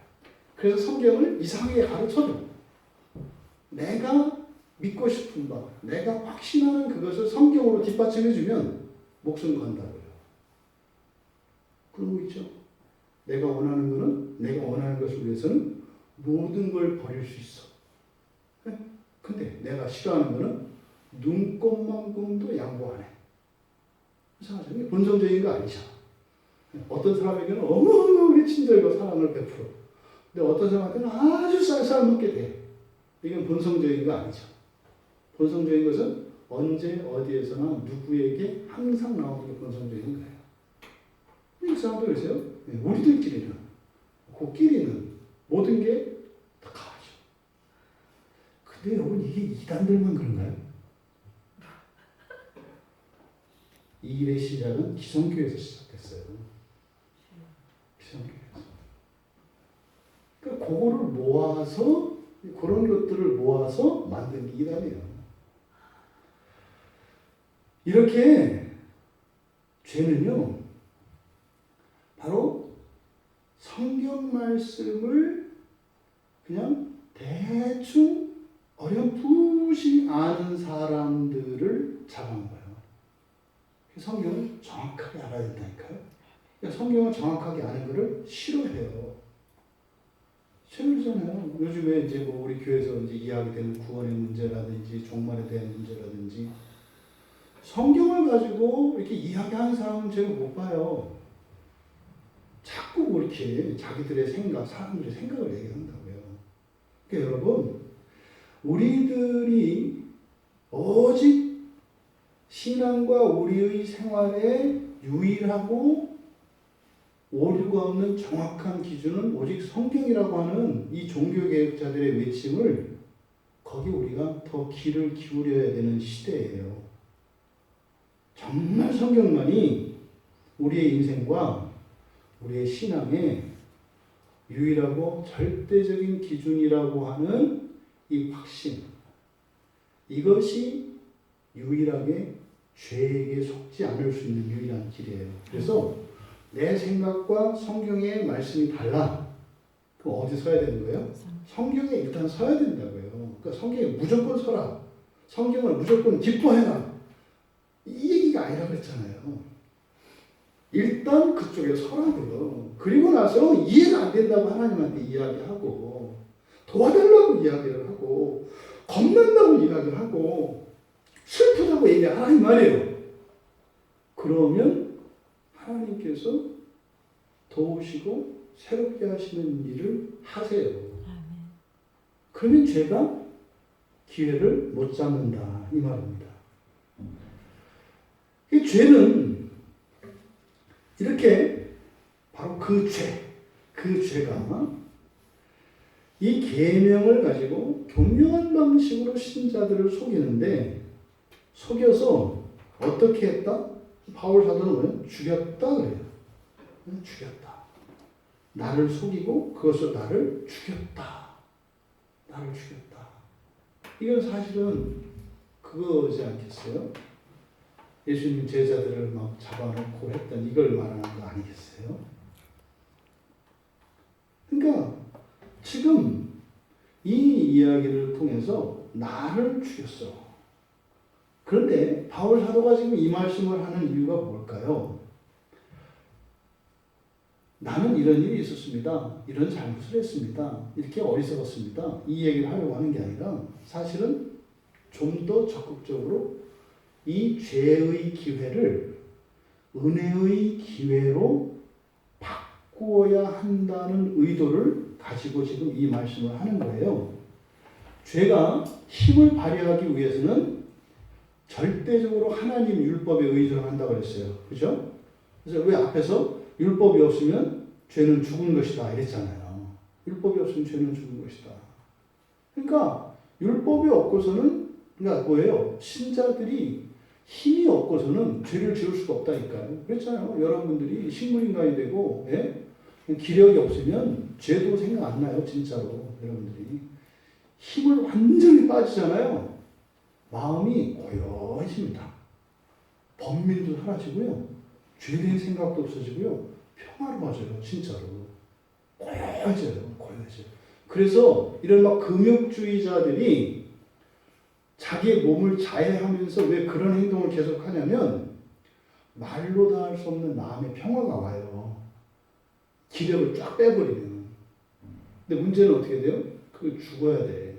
그래서 성경을 이상하게 가르쳐줘. 내가 믿고 싶은 바, 내가 확신하는 그것을 성경으로 뒷받침해주면 목숨 건다고요. 그러고 있죠. 내가 원하는 것은, 내가 원하는 것을 위해서는 모든 걸 버릴 수 있어. 근데 내가 싫어하는 것은 눈꼽만큼도 양보 안 해. 이상하죠? 본성적인 거 아니죠. 어떤 사람에게는 어마어마하게 친절과 사랑을 베풀어. 근데 어떤 사람한테는 아주 쌀쌀먹게 돼. 이건 본성적인 거 아니죠. 본성적인 것은 언제 어디에서나 누구에게 항상 나오는 게 본성적인 거예요. 이 사람도 그러세요. 우리들끼리는, 그끼리는 모든 게 다 강하죠. 근데 여러분, 이게 이단들만 그런가요? 이 일의 시작은 기성교회에서 시작됐어요. 기성교회에서. 그러니까 그거를 모아서, 그런 것들을 모아서 만든 게 이단이에요. 이렇게 죄는요, 바로 성경 말씀을 그냥 대충 어렴풋이 아는 사람들을 잡아온 거예요. 성경을 정확하게 알아야 된다니까요. 그러니까 성경을 정확하게 아는 것을 싫어해요. 싫어하잖아요. 요즘에 이제 뭐 우리 교회에서 이제 이야기되는 구원의 문제라든지 종말에 대한 문제라든지 성경을 가지고 이렇게 이야기하는 사람은 제가 못 봐요. 자꾸 뭐 이렇게 자기들의 생각, 사람들의 생각을 얘기한다고요. 그러니까 여러분, 우리들이 오직 신앙과 우리의 생활에 유일하고 오류가 없는 정확한 기준은 오직 성경이라고 하는 이 종교개혁자들의 외침을 거기 우리가 더 귀를 기울여야 되는 시대예요. 정말 성경만이 우리의 인생과 우리의 신앙의 유일하고 절대적인 기준이라고 하는 이 확신, 이것이 유일하게 죄에게 속지 않을 수 있는 유일한 길이에요. 그래서 내 생각과 성경의 말씀이 달라. 그럼 어디 서야 되는 거예요? 성경에 일단 서야 된다고요. 그러니까 성경에 무조건 서라. 성경을 무조건 기뻐해라. 이 얘기가 아니라 그랬잖아요. 일단 그쪽에 서라고요. 그리고 나서 이해가 안 된다고 하나님한테 이야기하고 도와달라고 이야기를 하고 겁난다고 이야기를 하고 슬프다고 얘기하라 이 말이에요. 그러면 하나님께서 도우시고 새롭게 하시는 일을 하세요. 그러면 죄가 기회를 못 잡는다 이 말입니다. 이 죄는 이렇게 바로 그 죄가 이 계명을 가지고 교묘한 방식으로 신자들을 속이는데 속여서 어떻게 했다? 바울 사도는 뭐예요? 죽였다 그래요. 죽였다. 나를 속이고 그것을 나를 죽였다. 나를 죽였다. 이건 사실은 그거지 않겠어요? 예수님 제자들을 막 잡아놓고 했던 이걸 말하는 거 아니겠어요? 그러니까 지금 이 이야기를 통해서 나를 죽였어. 그런데 바울 사도가 지금 이 말씀을 하는 이유가 뭘까요? 나는 이런 일이 있었습니다. 이런 잘못을 했습니다. 이렇게 어리석었습니다. 이 얘기를 하려고 하는 게 아니라 사실은 좀 더 적극적으로 이 죄의 기회를 은혜의 기회로 바꾸어야 한다는 의도를 가지고 지금 이 말씀을 하는 거예요. 죄가 힘을 발휘하기 위해서는 절대적으로 하나님 율법에 의존을 한다고 그랬어요. 그죠? 그래서 왜 앞에서 율법이 없으면 죄는 죽은 것이다 이랬잖아요. 율법이 없으면 죄는 죽은 것이다. 그러니까 율법이 없고서는 그러니까 뭐예요? 신자들이 힘이 없고서는 죄를 지을 수가 없다니까요. 그렇잖아요. 여러분들이 식물인간이 되고 예? 기력이 없으면 죄도 생각 안 나요. 진짜로 여러분들이 힘을 완전히 빠지잖아요. 마음이 고요해집니다. 번민도 사라지고요. 죄에 대한 생각도 없어지고요. 평화로워져요. 진짜로. 고요해져요. 고요해져요. 그래서 이런 막 금욕주의자들이 자기의 몸을 자해하면서 왜 그런 행동을 계속하냐면 말로 다 할 수 없는 마음의 평화가 와요. 기력을 쫙 빼버리면. 근데 문제는 어떻게 돼요? 그거 죽어야 돼.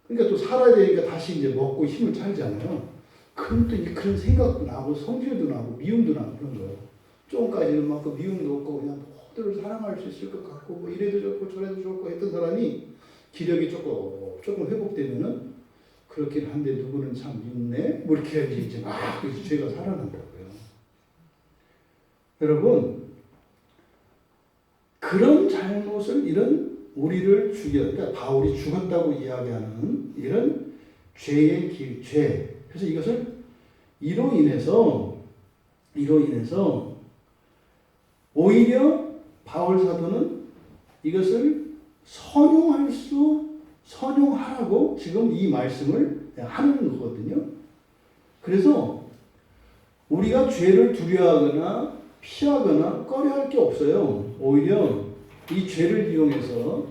그러니까 또 살아야 되니까 다시 이제 먹고 힘을 차리잖아요. 그럼 또 이제 그런 생각도 나고 성질도 나고 미움도 나고 그런 거예요. 조금까지는 막 그 미움도 없고 그냥 모두를 사랑할 수 있을 것 같고 뭐 이래도 좋고 저래도 좋고 했던 사람이 기력이 조금 회복되면은 그렇긴 한데 누구는 참 믿네 뭐 이렇게 이제 막 죄가 살아난다고요. 여러분 그런 잘못을 이런 우리를 그러니까 바울이 죽었다고 이야기하는 이런 죄의 죄. 그래서 이것을 이로 인해서 오히려 바울 사도는 이것을 선용하라고 지금 이 말씀을 하는 거거든요. 그래서 우리가 죄를 두려워하거나 피하거나 꺼려할 게 없어요. 오히려 이 죄를 이용해서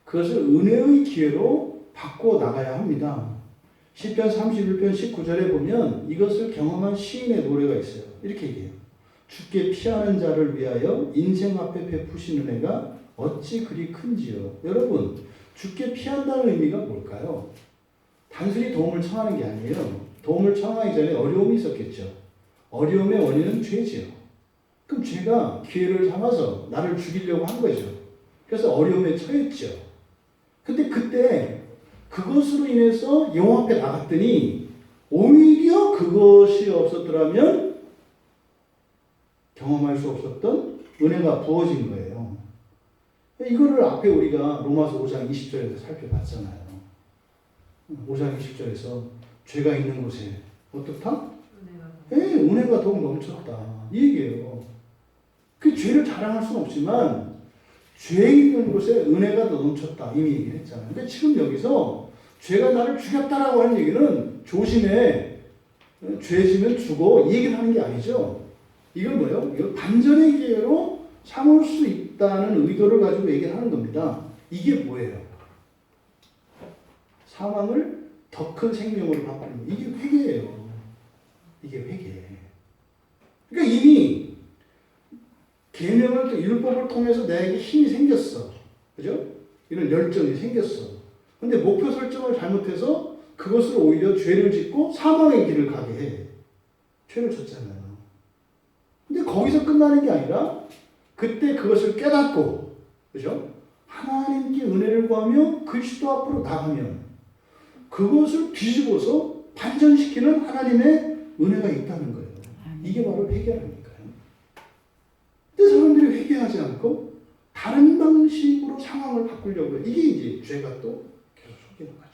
그것을 은혜의 기회로 바꿔 나가야 합니다. 시편 31편 19절에 보면 이것을 경험한 시인의 노래가 있어요. 이렇게 얘기해요. 주께 피하는 자를 위하여 인생 앞에 베푸신 은혜가 어찌 그리 큰지요. 여러분, 주께 피한다는 의미가 뭘까요? 단순히 도움을 청하는 게 아니에요. 도움을 청하기 전에 어려움이 있었겠죠. 어려움의 원인은 죄지요. 그럼 죄가 기회를 삼아서 나를 죽이려고 한 거죠. 그래서 어려움에 처했죠. 근데 그때 그것으로 인해서 여호와 앞에 나갔더니 오히려 그것이 없었더라면 경험할 수 없었던 은혜가 부어진 거예요. 이거를 앞에 우리가 로마서 5장 20절에서 살펴봤잖아요. 5장 20절에서 죄가 있는 곳에 어떻다? 은혜가 더욱 넘쳤다. 이 얘기예요. 그 죄를 자랑할 수는 없지만 죄 있는 곳에 은혜가 더 넘쳤다. 이미 얘기를 했잖아요. 근데 지금 여기서 죄가 나를 죽였다라고 하는 얘기는 조심해. 죄 지면 죽어. 이 얘기를 하는 게 아니죠. 이건 뭐예요? 이거 반전의 기회로 삼을 수 있다는 의도를 가지고 얘기를 하는 겁니다. 이게 뭐예요? 사망을 더 큰 생명으로 바꾸는 거. 이게 회개예요. 이게 회개. 그러니까 이미 계명을 율법을 통해서 내게 힘이 생겼어. 그죠? 이런 열정이 생겼어. 근데 목표 설정을 잘못해서 그것을 오히려 죄를 짓고 사망의 길을 가게 해. 죄를 졌잖아요. 근데 거기서 끝나는 게 아니라 그때 그것을 깨닫고, 그죠? 하나님께 은혜를 구하며 그리스도 앞으로 나가면 그것을 뒤집어서 반전시키는 하나님의 은혜가 있다는 거예요. 이게 바로 회개라니까요. 근데 사람들이 회개하지 않고 다른 방식으로 상황을 바꾸려고 해요. 이게 이제 죄가 또 계속 속이는 거죠.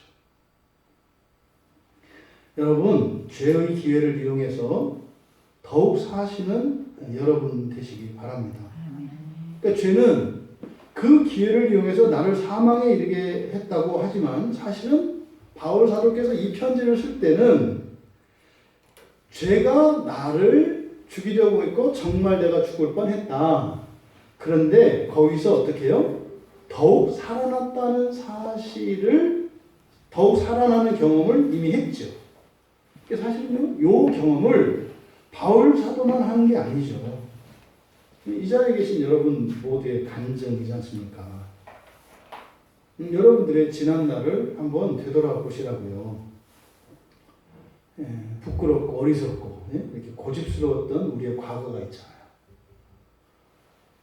여러분, 죄의 기회를 이용해서 더욱 사시는 여러분 되시기 바랍니다. 그러니까 죄는 그 기회를 이용해서 나를 사망에 이르게 했다고 하지만 사실은 바울 사도께서 이 편지를 쓸 때는 죄가 나를 죽이려고 했고 정말 내가 죽을 뻔했다. 그런데 거기서 어떻게 해요? 더욱 살아났다는 사실을 더욱 살아나는 경험을 이미 했죠. 사실은요, 이 경험을 바울 사도만 하는 게 아니죠. 이 자리에 계신 여러분 모두의 간증이지 않습니까? 여러분들의 지난 날을 한번 되돌아보시라고요. 예, 부끄럽고 어리석고 이렇게 고집스러웠던 우리의 과거가 있잖아요.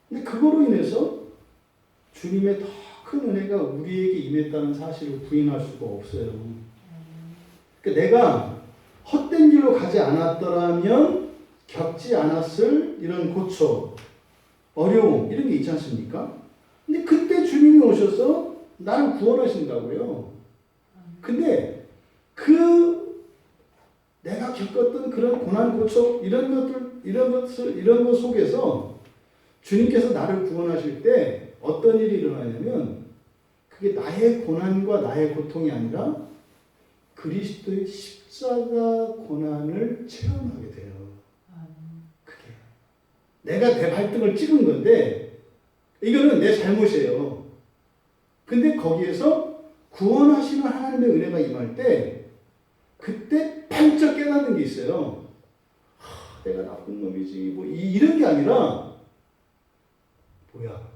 근데 그거로 인해서 주님의 더 큰 은혜가 우리에게 임했다는 사실을 부인할 수가 없어요. 그러니까 내가 헛된 길로 가지 않았더라면 겪지 않았을 이런 고초, 어려움 이런 게 있지 않습니까? 근데 그때 주님이 오셔서 나를 구원하신다고요. 근데 내가 겪었던 그런 고난, 고초 이런 것 속에서 주님께서 나를 구원하실 때 어떤 일이 일어나냐면 그게 나의 고난과 나의 고통이 아니라 그리스도의 십자가 고난을 체험하게 돼요. 그게 내가 내 발등을 찍은 건데 이거는 내 잘못이에요. 근데 거기에서 구원하시는 하나님의 은혜가 임할 때 그때 반짝 깨닫는 게 있어요. 내가 나쁜 놈이지 뭐 이런 게 아니라 뭐야,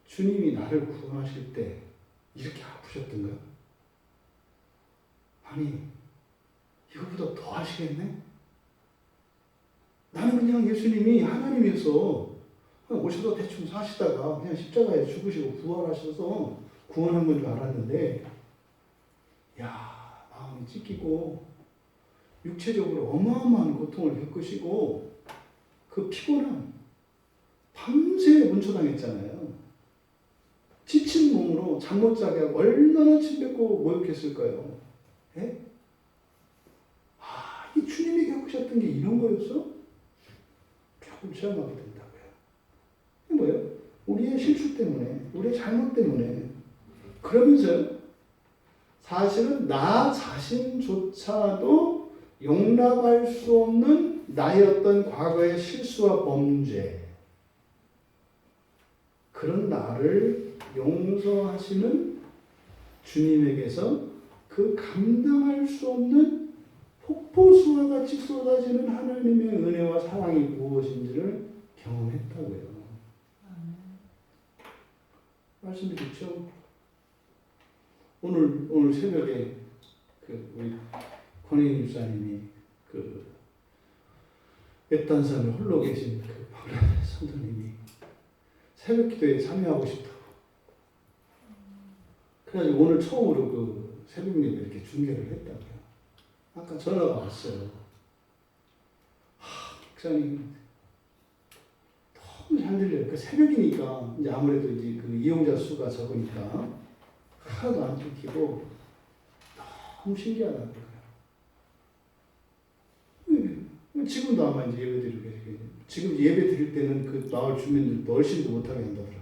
주님이 나를 구원하실 때 이렇게 아프셨던가? 아니 이것보다 더 하시겠네? 나는 그냥 예수님이 하나님이어서 오셔서 대충 사시다가 그냥 십자가에 죽으시고 부활하셔서 구원한 건 줄 알았는데, 야, 마음이 찢기고 육체적으로 어마어마한 고통을 겪으시고 그 피곤함 밤새 문초당했잖아요. 지친 몸으로 잠 못 자게 하고 얼마나 침 뱉고 모욕했을까요? 예? 이 주님이 겪으셨던 게 이런 거였어? 조금 체험하게 된다고요. 이게 뭐예요? 우리의 실수 때문에, 우리의 잘못 때문에. 그러면서 사실은 나 자신조차도 용납할 수 없는 나의 어떤 과거의 실수와 범죄, 그런 나를 용서하시는 주님에게서 그 감당할 수 없는 폭포수와 같이 쏟아지는 하나님의 은혜와 사랑이 무엇인지를 경험했다고요. 말씀이 그렇죠? 오늘 새벽에 우리 권혜인 집사님이 외딴산에 홀로 계신 박라의 성도님이 새벽 기도에 참여하고 싶다고. 그래가지고 오늘 처음으로 새벽 예배 이렇게 중계를 했다고요. 아까 전화가 왔어요. 목사님 너무 잘 들려요. 새벽이니까 이제 아무래도 이제 이용자 수가 적으니까 하나도 안 끊기고 너무 신기하다고요. 지금도 아마 이제 예배 드리고 계시겠죠. 지금 예배 드릴 때는 마을 주민들도 얼씬도 못하게 한다더라고요.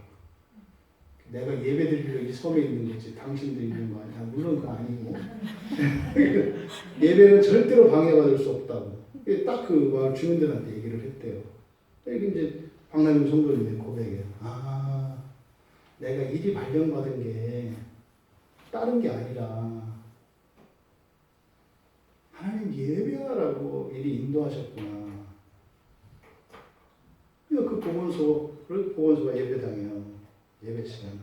내가 예배 드리려고 이 섬에 있는 거지 당신들이 있는 거 아니야. 물론 그건 아니고 예배는 절대로 방해받을 수 없다고 딱 마을 주민들한테 얘기를 했대요. 이게 이제 박남윤 성도님의 고백이에요. 내가 일이 발령받은 게 다른 게 아니라 하나님 예배하라고 일이 인도하셨구나. 그 보건소가 예배당이에요. 예배 시간에.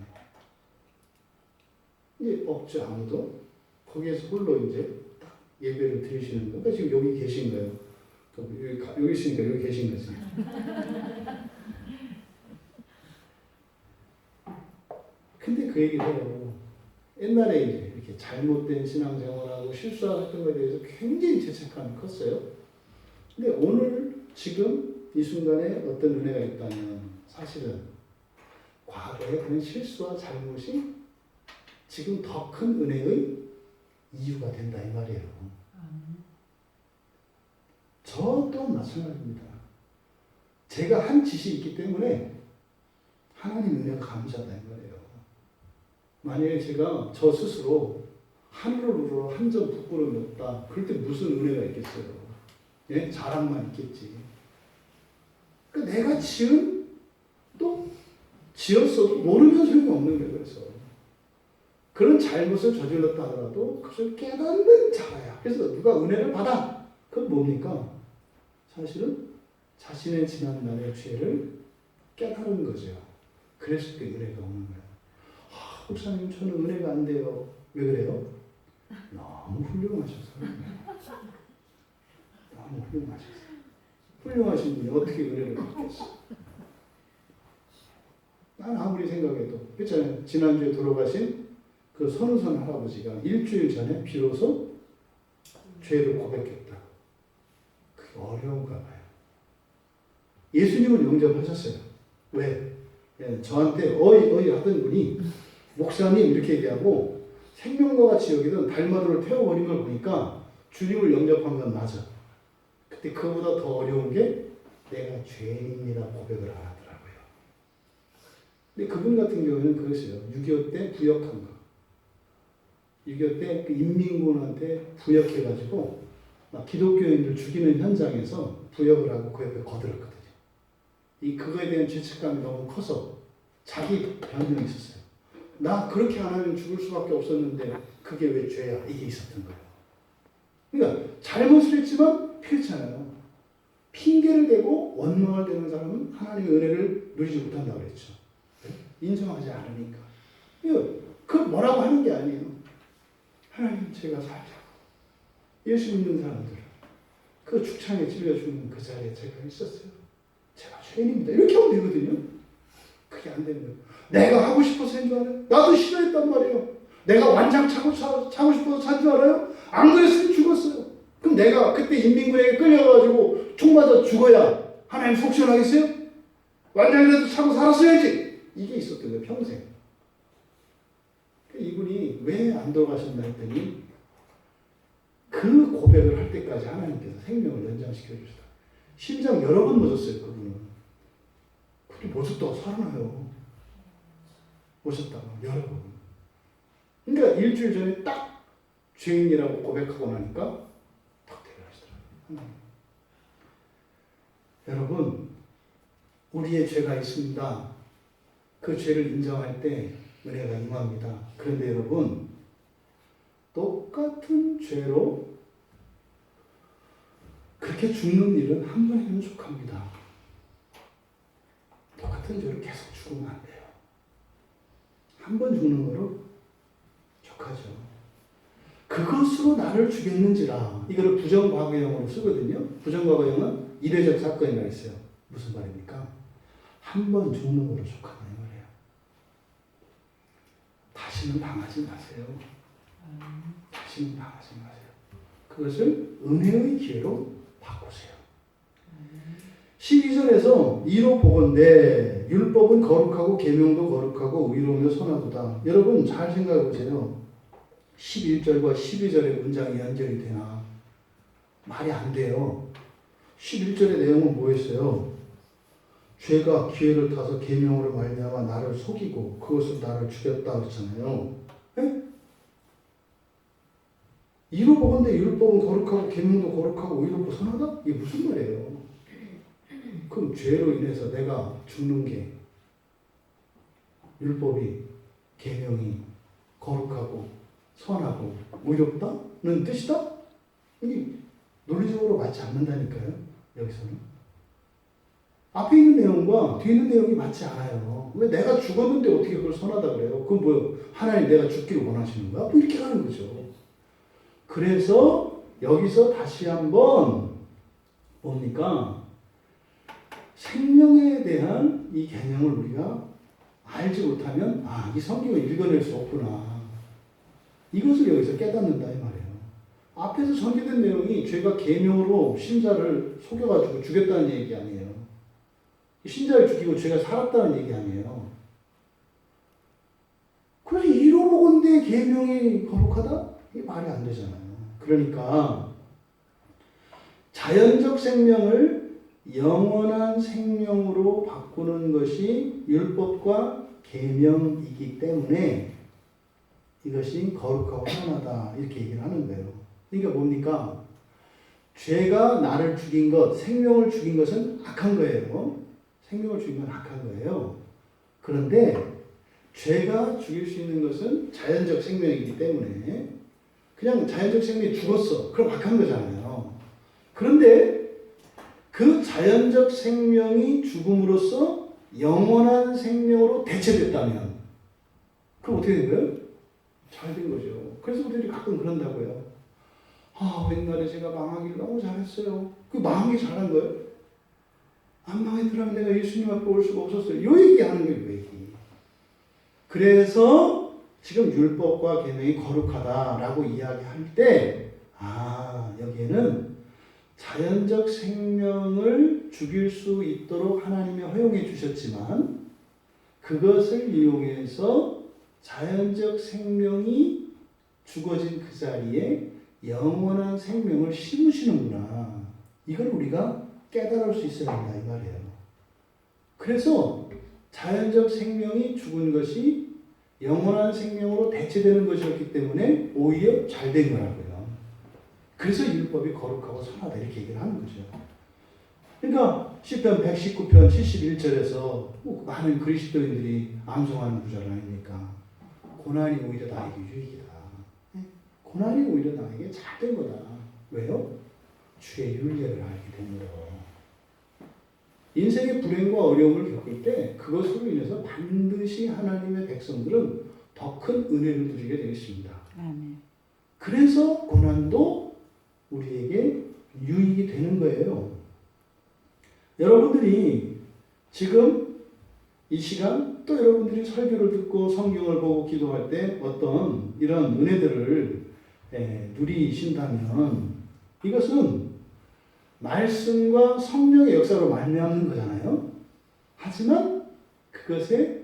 이제 없죠, 아무도. 거기에서 홀로 이제 딱 예배를 드리시는 거. 그러니까 지금 여기 계신 거예요. 여기 있으니까 여기 계신 거지. 근데 그 얘기를 해요. 옛날에 이제 이렇게 잘못된 신앙생활하고 실수했던 것에 대해서 굉장히 죄책감이 컸어요. 근데 오늘 지금 이 순간에 어떤 은혜가 있다면 사실은 과거의 그런 실수와 잘못이 지금 더 큰 은혜의 이유가 된다 이 말이에요. 저 또한 마찬가지입니다. 제가 한 짓이 있기 때문에 하나님 은혜가 감사하다 이 말이에요. 만약에 제가 저 스스로 하늘으로 한 점 부끄러움이 없다. 그럴 때 무슨 은혜가 있겠어요? 예? 자랑만 있겠지. 그러니까 내가 지었어도 모르면 소용이 없는 거예요. 그래서 그런 잘못을 저질렀다 하더라도 그것을 깨닫는 자가야. 그래서 누가 은혜를 받아. 그건 뭡니까? 사실은 자신의 지난 날의 죄를 깨달은 거죠. 그랬을 때 은혜가 오는 거예요. 목사님 저는 은혜가 안 돼요. 왜 그래요? 너무 훌륭하셔서. 너무 훌륭하셔서. 훌륭하신 분이 어떻게 은혜를 받겠어? 난 아무리 생각해도 그렇잖아요. 지난주에 돌아가신 그 선우선 할아버지가 일주일 전에 비로소 죄를 고백했다. 그게 어려운가 봐요. 예수님을 영접하셨어요. 왜? 저한테 어이 하던 분이 목사님 이렇게 얘기하고 생명과 같이 여기던 달마도를 태워버린 걸 보니까 주님을 영접한 건 맞아. 근데 그거보다 더 어려운 게 내가 죄인입니다 고백을 안 하더라고요. 근데 그분 같은 경우에는 그것이에요. 6.25 때 부역한 거. 6.25 때 그 인민군한테 부역해가지고 막 기독교인들 죽이는 현장에서 부역을 하고 그 옆에 거들었거든요. 그거에 대한 죄책감이 너무 커서 자기 변명이 있었어요. 나 그렇게 안 하면 죽을 수밖에 없었는데 그게 왜 죄야? 이게 있었던 거예요. 그러니까 잘못을 했지만 그렇잖아요. 핑계를 대고 원망을 대는 사람은 하나님의 은혜를 누리지 못한다고 그랬죠. 인정하지 않으니까. 그 뭐라고 하는 게 아니에요. 하나님 제가 살자고. 예수 믿는 사람들 그 죽창에 찔려 죽는 그 자리에 제가 있었어요. 제가 죄인입니다. 이렇게 하면 되거든요. 그게 안 되는 거예요. 내가 하고 싶어서 한 줄 알아요? 나도 싫어했단 말이에요. 내가 완장 차고 싶어서 산 줄 알아요? 안 그랬으면 죽었어요. 그럼 내가 그때 인민군에게 끌려가지고 총 맞아 죽어야 하나님 속 시원하겠어요? 완장이라도 차고 살았어야지. 이게 있었던 거예요. 평생. 이분이 왜 안 돌아가셨나 했더니 그 고백을 할 때까지 하나님께서 생명을 연장시켜 주시다. 심장 여러 번 멎었어요. 그분은. 근데 멎었다가 살아나요. 멎었다가 여러 번. 그러니까 일주일 전에 딱 죄인이라고 고백하고 나니까 딱 데려가시더라고요. 여러분, 우리의 죄가 있습니다. 그 죄를 인정할 때 은혜가 임합니다. 그런데 여러분, 똑같은 죄로 그렇게 죽는 일은 한 번에는 족합니다. 똑같은 죄로 계속 죽으면 안 돼요. 한 번 죽는 거로 족하죠. 그것으로 나를 죽였는지라. 이거를 부정과거형으로 쓰거든요. 부정과거형은 이례적 사건이라 있어요. 무슨 말입니까? 한 번 죽는 거로 족하다 이 말이에요. 다시는 당하지 마세요. 다시는 당하지 마세요. 그것을 은혜의 기회로 바꾸세요. 12절에서 이로 보건대 율법은 거룩하고 계명도 거룩하고 의로우며 선하도다. 여러분 잘 생각해 보세요. 11절과 12절의 문장이 연결이 되나? 말이 안 돼요. 11절의 내용은 뭐였어요? 죄가 기회를 타서 계명으로 말미암아 나를 속이고 그것으로 나를 죽였다 그랬잖아요. 네? 이로 보건대 율법은 거룩하고 계명도 거룩하고 의롭고 선하다? 이게 무슨 말이에요? 그럼 죄로 인해서 내가 죽는 게 율법이 계명이 거룩하고 선하고 의롭다는 뜻이다? 이게 논리적으로 맞지 않는다니까요. 여기서는. 앞에 있는 내용과 뒤에 있는 내용이 맞지 않아요. 왜 내가 죽었는데 어떻게 그걸 선하다 그래요? 그건 뭐예요? 하나님 내가 죽기를 원하시는 거야? 뭐 이렇게 가는 거죠. 그래서 여기서 다시 한번 뭡니까? 생명에 대한 이 개념을 우리가 알지 못하면 이 성경을 읽어낼 수 없구나. 이것을 여기서 깨닫는다 이 말이에요. 앞에서 전개된 내용이 죄가 계명으로 신자를 속여가지고 죽였다는 얘기 아니에요. 신자를 죽이고 죄가 살았다는 얘기 아니에요. 그래서 이로보건대 계명이 거룩하다? 이게 말이 안 되잖아요. 그러니까 자연적 생명을 영원한 생명으로 바꾸는 것이 율법과 계명이기 때문에 이것이 거룩하고 선하다 이렇게 얘기를 하는 거예요. 그러니까 뭡니까? 죄가 나를 죽인 것, 생명을 죽인 것은 악한 거예요. 생명을 죽인 건 악한 거예요. 그런데 죄가 죽일 수 있는 것은 자연적 생명이기 때문에 그냥 자연적 생명이 죽었어. 그럼 악한 거잖아요. 그런데 그 자연적 생명이 죽음으로써 영원한 생명으로 대체됐다면 그럼 어떻게 된 거예요? 잘 된 거죠. 그래서 우리들이 가끔 그런다고요. 옛날에 제가 망하기를 너무 잘했어요. 그 망한 게 잘한 거예요? 안 망했더라면 내가 예수님 앞에 올 수가 없었어요. 요 얘기하는 거예요. 요 얘기. 그래서 지금 율법과 계명이 거룩하다라고 이야기할 때 여기에는 자연적 생명을 죽일 수 있도록 하나님이 허용해 주셨지만 그것을 이용해서 자연적 생명이 죽어진 그 자리에 영원한 생명을 심으시는구나. 이걸 우리가 깨달을 수 있어야 된다 이 말이에요. 그래서 자연적 생명이 죽은 것이 영원한 생명으로 대체되는 것이었기 때문에 오히려 잘 된 거라고요. 그래서 율법이 거룩하고 선하다 이렇게 얘기를 하는 거죠. 그러니까 시편 119편 71절에서 많은 그리스도인들이 암송하는 구절 아닙니까? 고난이 오히려 나에게 유익이다. 고난이 오히려 나에게 잘된 거다. 왜요? 주의 윤례를 알게 되므로. 인생의 불행과 어려움을 겪을 때 그것으로 인해서 반드시 하나님의 백성들은 더 큰 은혜를 누리게 되겠습니다. 그래서 고난도 우리에게 유익이 되는 거예요. 여러분들이 지금 이 시간 또 여러분들이 설교를 듣고 성경을 보고 기도할 때 어떤 이런 은혜들을 누리신다면 이것은 말씀과 성령의 역사로 말미암는 거잖아요. 하지만 그것의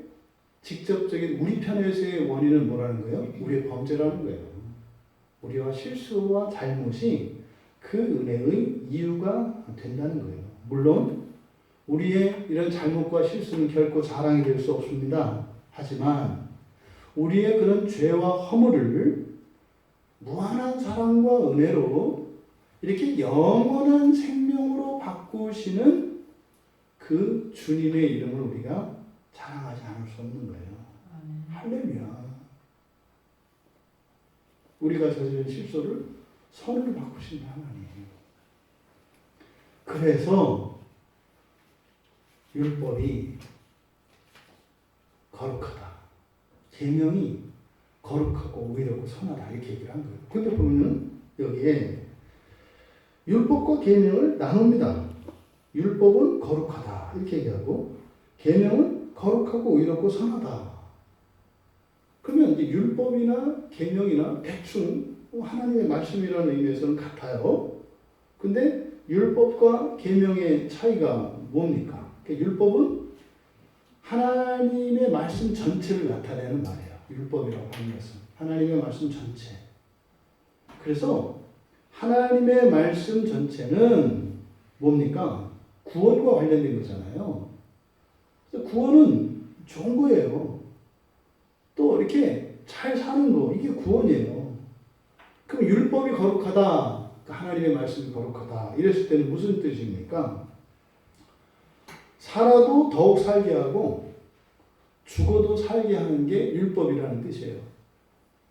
직접적인 우리 편에서의 원인은 뭐라는 거예요? 우리의 범죄라는 거예요. 우리와 실수와 잘못이 그 은혜의 이유가 된다는 거예요. 물론 우리의 이런 잘못과 실수는 결코 자랑이 될 수 없습니다. 하지만 우리의 그런 죄와 허물을 무한한 사랑과 은혜로 이렇게 영원한 생명으로 바꾸시는 그 주님의 이름을 우리가 자랑하지 않을 수 없는 거예요. 할렐루야. 우리가 저지른 실수를 선으로 바꾸신 하나님. 그래서 율법이 거룩하다. 계명이 거룩하고 의롭고 선하다. 이렇게 얘기를 한 거예요. 근데 보면 여기에 율법과 계명을 나눕니다. 율법은 거룩하다. 이렇게 얘기하고 계명은 거룩하고 의롭고 선하다. 그러면 이제 율법이나 계명이나 대충 하나님의 말씀이라는 의미에서는 같아요. 근데 율법과 계명의 차이가 뭡니까? 율법은 하나님의 말씀 전체를 나타내는 말이에요. 율법이라고 하는 것은 하나님의 말씀 전체. 그래서 하나님의 말씀 전체는 뭡니까? 구원과 관련된 거잖아요. 구원은 좋은 거예요. 또 이렇게 잘 사는 거, 이게 구원이에요. 그럼 율법이 거룩하다, 하나님의 말씀이 거룩하다 이랬을 때는 무슨 뜻입니까? 살아도 더욱 살게 하고 죽어도 살게 하는 게 율법이라는 뜻이에요.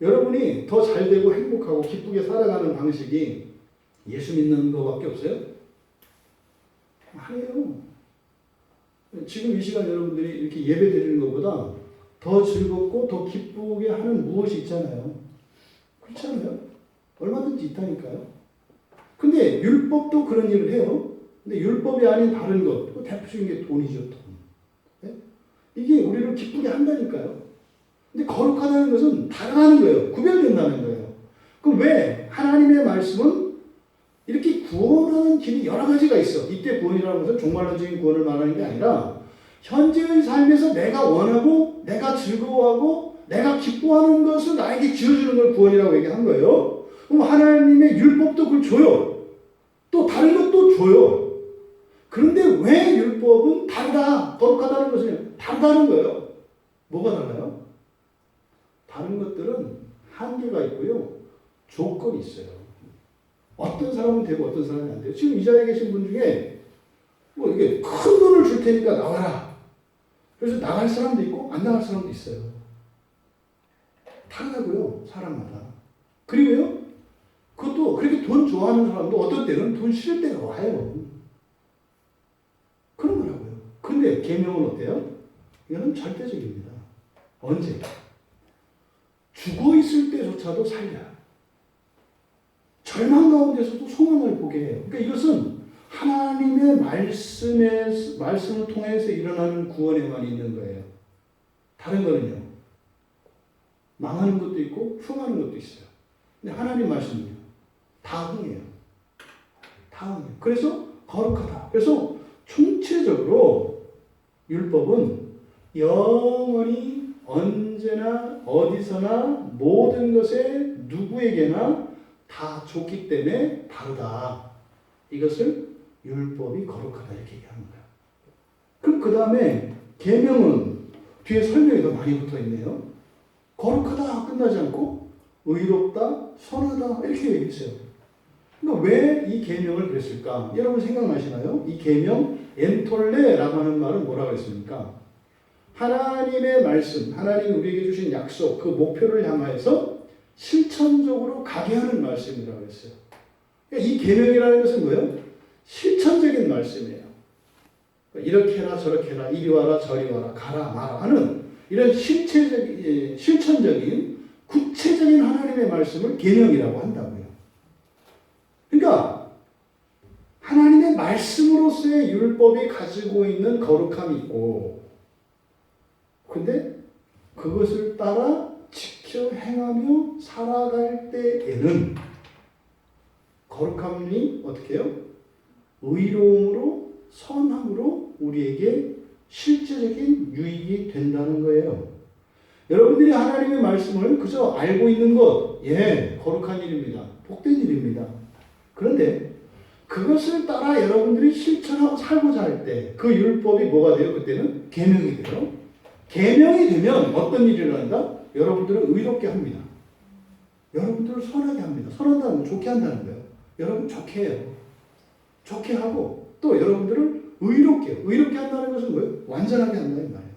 여러분이 더 잘되고 행복하고 기쁘게 살아가는 방식이 예수 믿는 것밖에 없어요? 아니에요. 지금 이 시간 여러분들이 이렇게 예배 드리는 것보다 더 즐겁고 더 기쁘게 하는 무엇이 있잖아요. 그렇지 않아요? 얼마든지 있다니까요. 근데 율법도 그런 일을 해요. 근데 율법이 아닌 다른 것, 대표적인 게 돈이죠, 돈. 네? 이게 우리를 기쁘게 한다니까요. 근데 거룩하다는 것은 다르다는 거예요. 구별된다는 거예요. 그럼 왜 하나님의 말씀은 이렇게 구원하는 길이 여러 가지가 있어. 이때 구원이라는 것은 종말론적인 구원을 말하는 게 아니라 현재의 삶에서 내가 원하고 내가 즐거워하고 내가 기뻐하는 것을 나에게 지어주는 걸 구원이라고 얘기한 거예요. 그럼 하나님의 율법도 그걸 줘요. 또 다른 것도 줘요. 그런데 왜 율법은 다르다, 거룩하다는 것은 다르다는 거예요. 뭐가 달라요? 다른 것들은 한계가 있고요. 조건이 있어요. 어떤 사람은 되고 어떤 사람이 안 돼요. 지금 이 자리에 계신 분 중에 뭐 이게 큰 돈을 줄 테니까 나와라. 그래서 나갈 사람도 있고 안 나갈 사람도 있어요. 다르다고요. 사람마다. 그리고요. 그것도 그렇게 돈 좋아하는 사람도 어떤 때는 돈 싫을 때가 와요. 그런 거라고요. 근데 계명은 어때요? 이거는 절대적입니다. 언제? 죽어 있을 때조차도 살려요. 절망 가운데서도 소망을 보게 해요. 그러니까 이것은 하나님의 말씀을 통해서 일어나는 구원에만 있는 거예요. 다른 거는요. 망하는 것도 있고 흥하는 것도 있어요. 근데 하나님 말씀은요. 다 흥해요. 다 흥해요. 그래서 거룩하다. 그래서 총체적으로 율법은 영원히 언제나 어디서나 모든 것에 누구에게나 다 좋기 때문에 다르다. 이것을 율법이 거룩하다 이렇게 얘기하는 거예요. 그럼 그 다음에 계명은 뒤에 설명이 더 많이 붙어 있네요. 거룩하다 끝나지 않고 의롭다, 선하다 이렇게 얘기했어요. 그러니까 왜 이 계명을 그랬을까? 여러분 생각나시나요? 이 계명 엔톨레라고 하는 말은 뭐라고 했습니까? 하나님의 말씀, 하나님이 우리에게 주신 약속, 그 목표를 향하여서 실천적으로 가게 하는 말씀이라고 했어요. 그러니까 이 계명이라는 것은 뭐예요? 실천적인 말씀이에요. 이렇게 해라 저렇게 해라 이리 와라 저리 와라 가라 마라 하는 이런 실천적인 구체적인 하나님의 말씀을 계명이라고 한다고요. 그러니까 하나님의 말씀으로서의 율법이 가지고 있는 거룩함이 있고 근데 그것을 따라 지켜 행하며 살아갈 때에는 거룩함이 어떻게 해요? 의로움으로 선함으로 우리에게 실제적인 유익이 된다는 거예요. 여러분들이 하나님의 말씀을 그저 알고 있는 것, 예, 거룩한 일입니다. 복된 일입니다. 그런데 그것을 따라 여러분들이 실천하고 살고자 할 때 그 율법이 뭐가 돼요? 그때는 계명이 돼요. 계명이 되면 어떤 일이 일어난다? 여러분들을 의롭게 합니다. 여러분들을 선하게 합니다. 선한다는 건 좋게 한다는 거예요. 여러분 좋게 해요. 좋게 하고 또 여러분들을 의롭게 해요. 의롭게 한다는 것은 뭐예요? 완전하게 한다는 말이에요.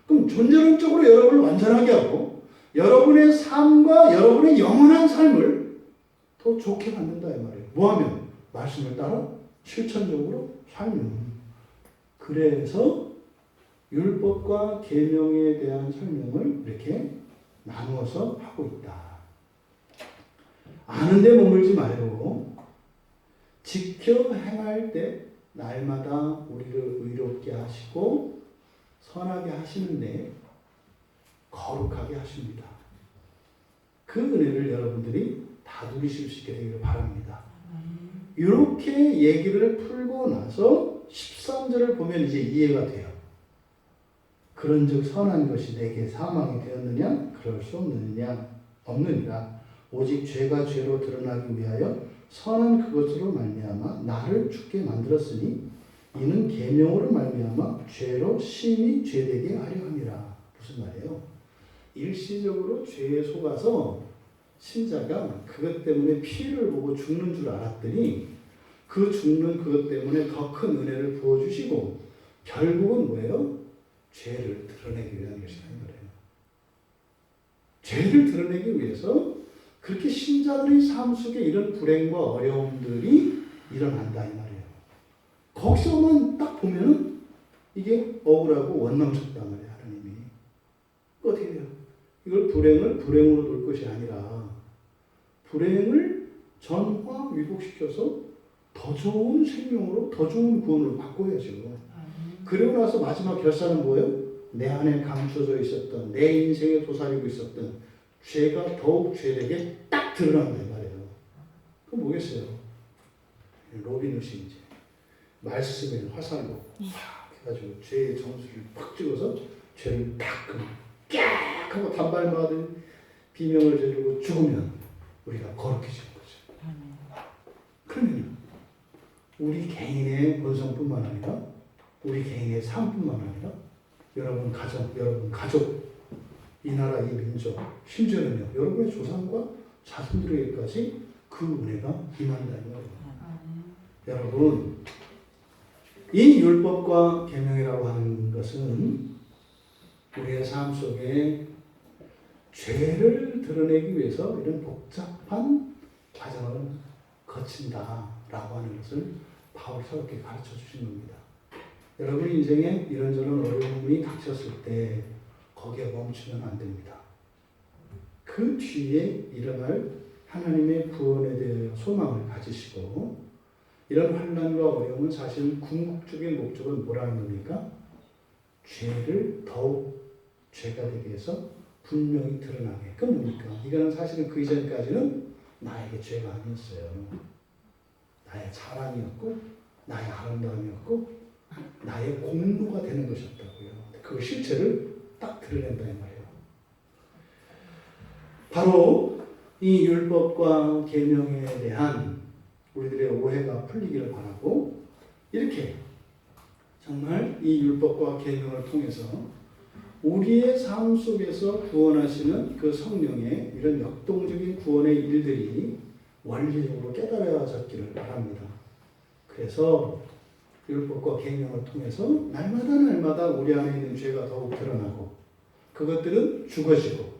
그럼 존재론적으로 여러분을 완전하게 하고 여러분의 삶과 여러분의 영원한 삶을 더 좋게 만든다 이 말이에요. 뭐하면? 말씀을 따라 실천적으로 살면. 그래서 율법과 계명에 대한 설명을 이렇게 나누어서 하고 있다. 아는데 머물지 말고 지켜 행할 때 날마다 우리를 의롭게 하시고 선하게 하시는데 거룩하게 하십니다. 그 은혜를 여러분들이 다 누리실 수 있게 되기를 바랍니다. 이렇게 얘기를 풀고 나서 13절을 보면 이제 이해가 돼요. 그런즉 선한 것이 내게 사망이 되었느냐? 그럴 수 없느니라. 오직 죄가 죄로 드러나기 위하여 선한 그것으로 말미암아 나를 죽게 만들었으니 이는 계명으로 말미암아 죄로 심히 죄되게 하려 함이라. 무슨 말이에요? 일시적으로 죄에 속아서 신자가 그것 때문에 피해를 보고 죽는 줄 알았더니 그 죽는 그것 때문에 더 큰 은혜를 부어주시고 결국은 뭐예요? 죄를 드러내기 위한 것이라는 거예요. 죄를 드러내기 위해서 그렇게 신자들의 삶 속에 이런 불행과 어려움들이 일어난다 이 말이에요. 거기서만 딱 보면은 이게 억울하고 원망스럽단 말이에요. 하나님이. 어떻게 돼요? 이걸 불행을 불행으로 놓을 것이 아니라 불행을 전화 위복시켜서 더 좋은 생명으로 더 좋은 구원을 바꿔야죠. 그리고 나서 마지막 결산은 뭐예요? 내 안에 감춰져 있었던 내 인생에 도사리고 있었던 죄가 더욱 죄되게 딱 드러난다 이 말이에요. 그럼 뭐겠어요? 로빈 후시 이제 말씀에 화살로 팍 해가지고 죄의 점수를 팍 찍어서 죄를 딱 그냥 깍 하고 단발마든 비명을 지르고 죽으면 우리가 거룩해지는 거죠. 그러면 우리 개인의 본성뿐만 아니라 우리 개인의 삶뿐만 아니라 여러분 가정, 여러분 가족, 이 나라, 이 민족, 심지어는요 여러분의 조상과 자손들에게까지 그 은혜가 임한다는 거예요. 여러분, 이 율법과 계명이라고 하는 것은 우리의 삶 속에 죄를 드러내기 위해서 이런 복잡한 과정을 거친다라고 하는 것을 바울스럽게 가르쳐 주신 겁니다. 여러분 인생에 이런저런 어려움이 닥쳤을 때 거기에 멈추면 안 됩니다. 그 뒤에 일어날 하나님의 구원에 대해 소망을 가지시고 이런 환난과 어려움은 사실 궁극적인 목적은 뭐라는 겁니까? 죄를 더욱 죄가 되게 해서 분명히 드러나게. 그 뭡니까? 이거는 사실은 그 이전까지는 나에게 죄가 아니었어요. 나의 자랑이었고 나의 아름다움이었고 나의 공로가 되는 것이었다고요. 그 실체를 딱 드러낸다 이 말이에요. 바로 이 율법과 계명에 대한 우리들의 오해가 풀리기를 바라고 이렇게 정말 이 율법과 계명을 통해서 우리의 삶 속에서 구원하시는 그 성령의 이런 역동적인 구원의 일들이 원리적으로 깨달아졌기를 바랍니다. 그래서 율법과 계명을 통해서 날마다 우리 안에 있는 죄가 더욱 드러나고 그것들은 죽어지고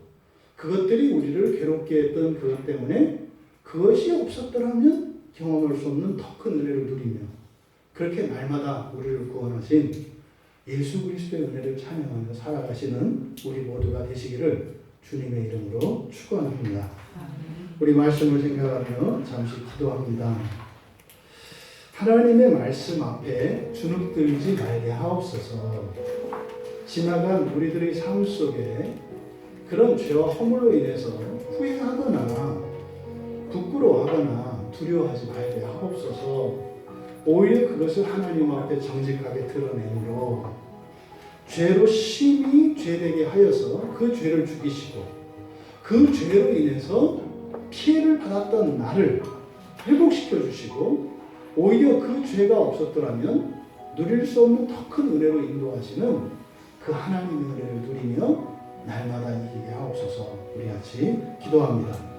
그것들이 우리를 괴롭게 했던 그것 때문에 그것이 없었더라면 경험할 수 없는 더 큰 은혜를 누리며 그렇게 날마다 우리를 구원하신 예수 그리스도의 은혜를 찬양하며 살아가시는 우리 모두가 되시기를 주님의 이름으로 축원합니다. 우리 말씀을 생각하며 잠시 기도합니다. 하나님의 말씀 앞에 주눅들지 말게 하옵소서. 지나간 우리들의 삶 속에 그런 죄와 허물로 인해서 후회하거나 부끄러워하거나 두려워하지 말게 하옵소서. 오히려 그것을 하나님 앞에 정직하게 드러내므로 죄로 심히 죄되게 하여서 그 죄를 죽이시고 그 죄로 인해서 피해를 받았던 나를 회복시켜 주시고 오히려 그 죄가 없었더라면 누릴 수 없는 더 큰 은혜로 인도하시는 그 하나님의 은혜를 누리며 날마다 이기게 하옵소서. 우리 같이 기도합니다.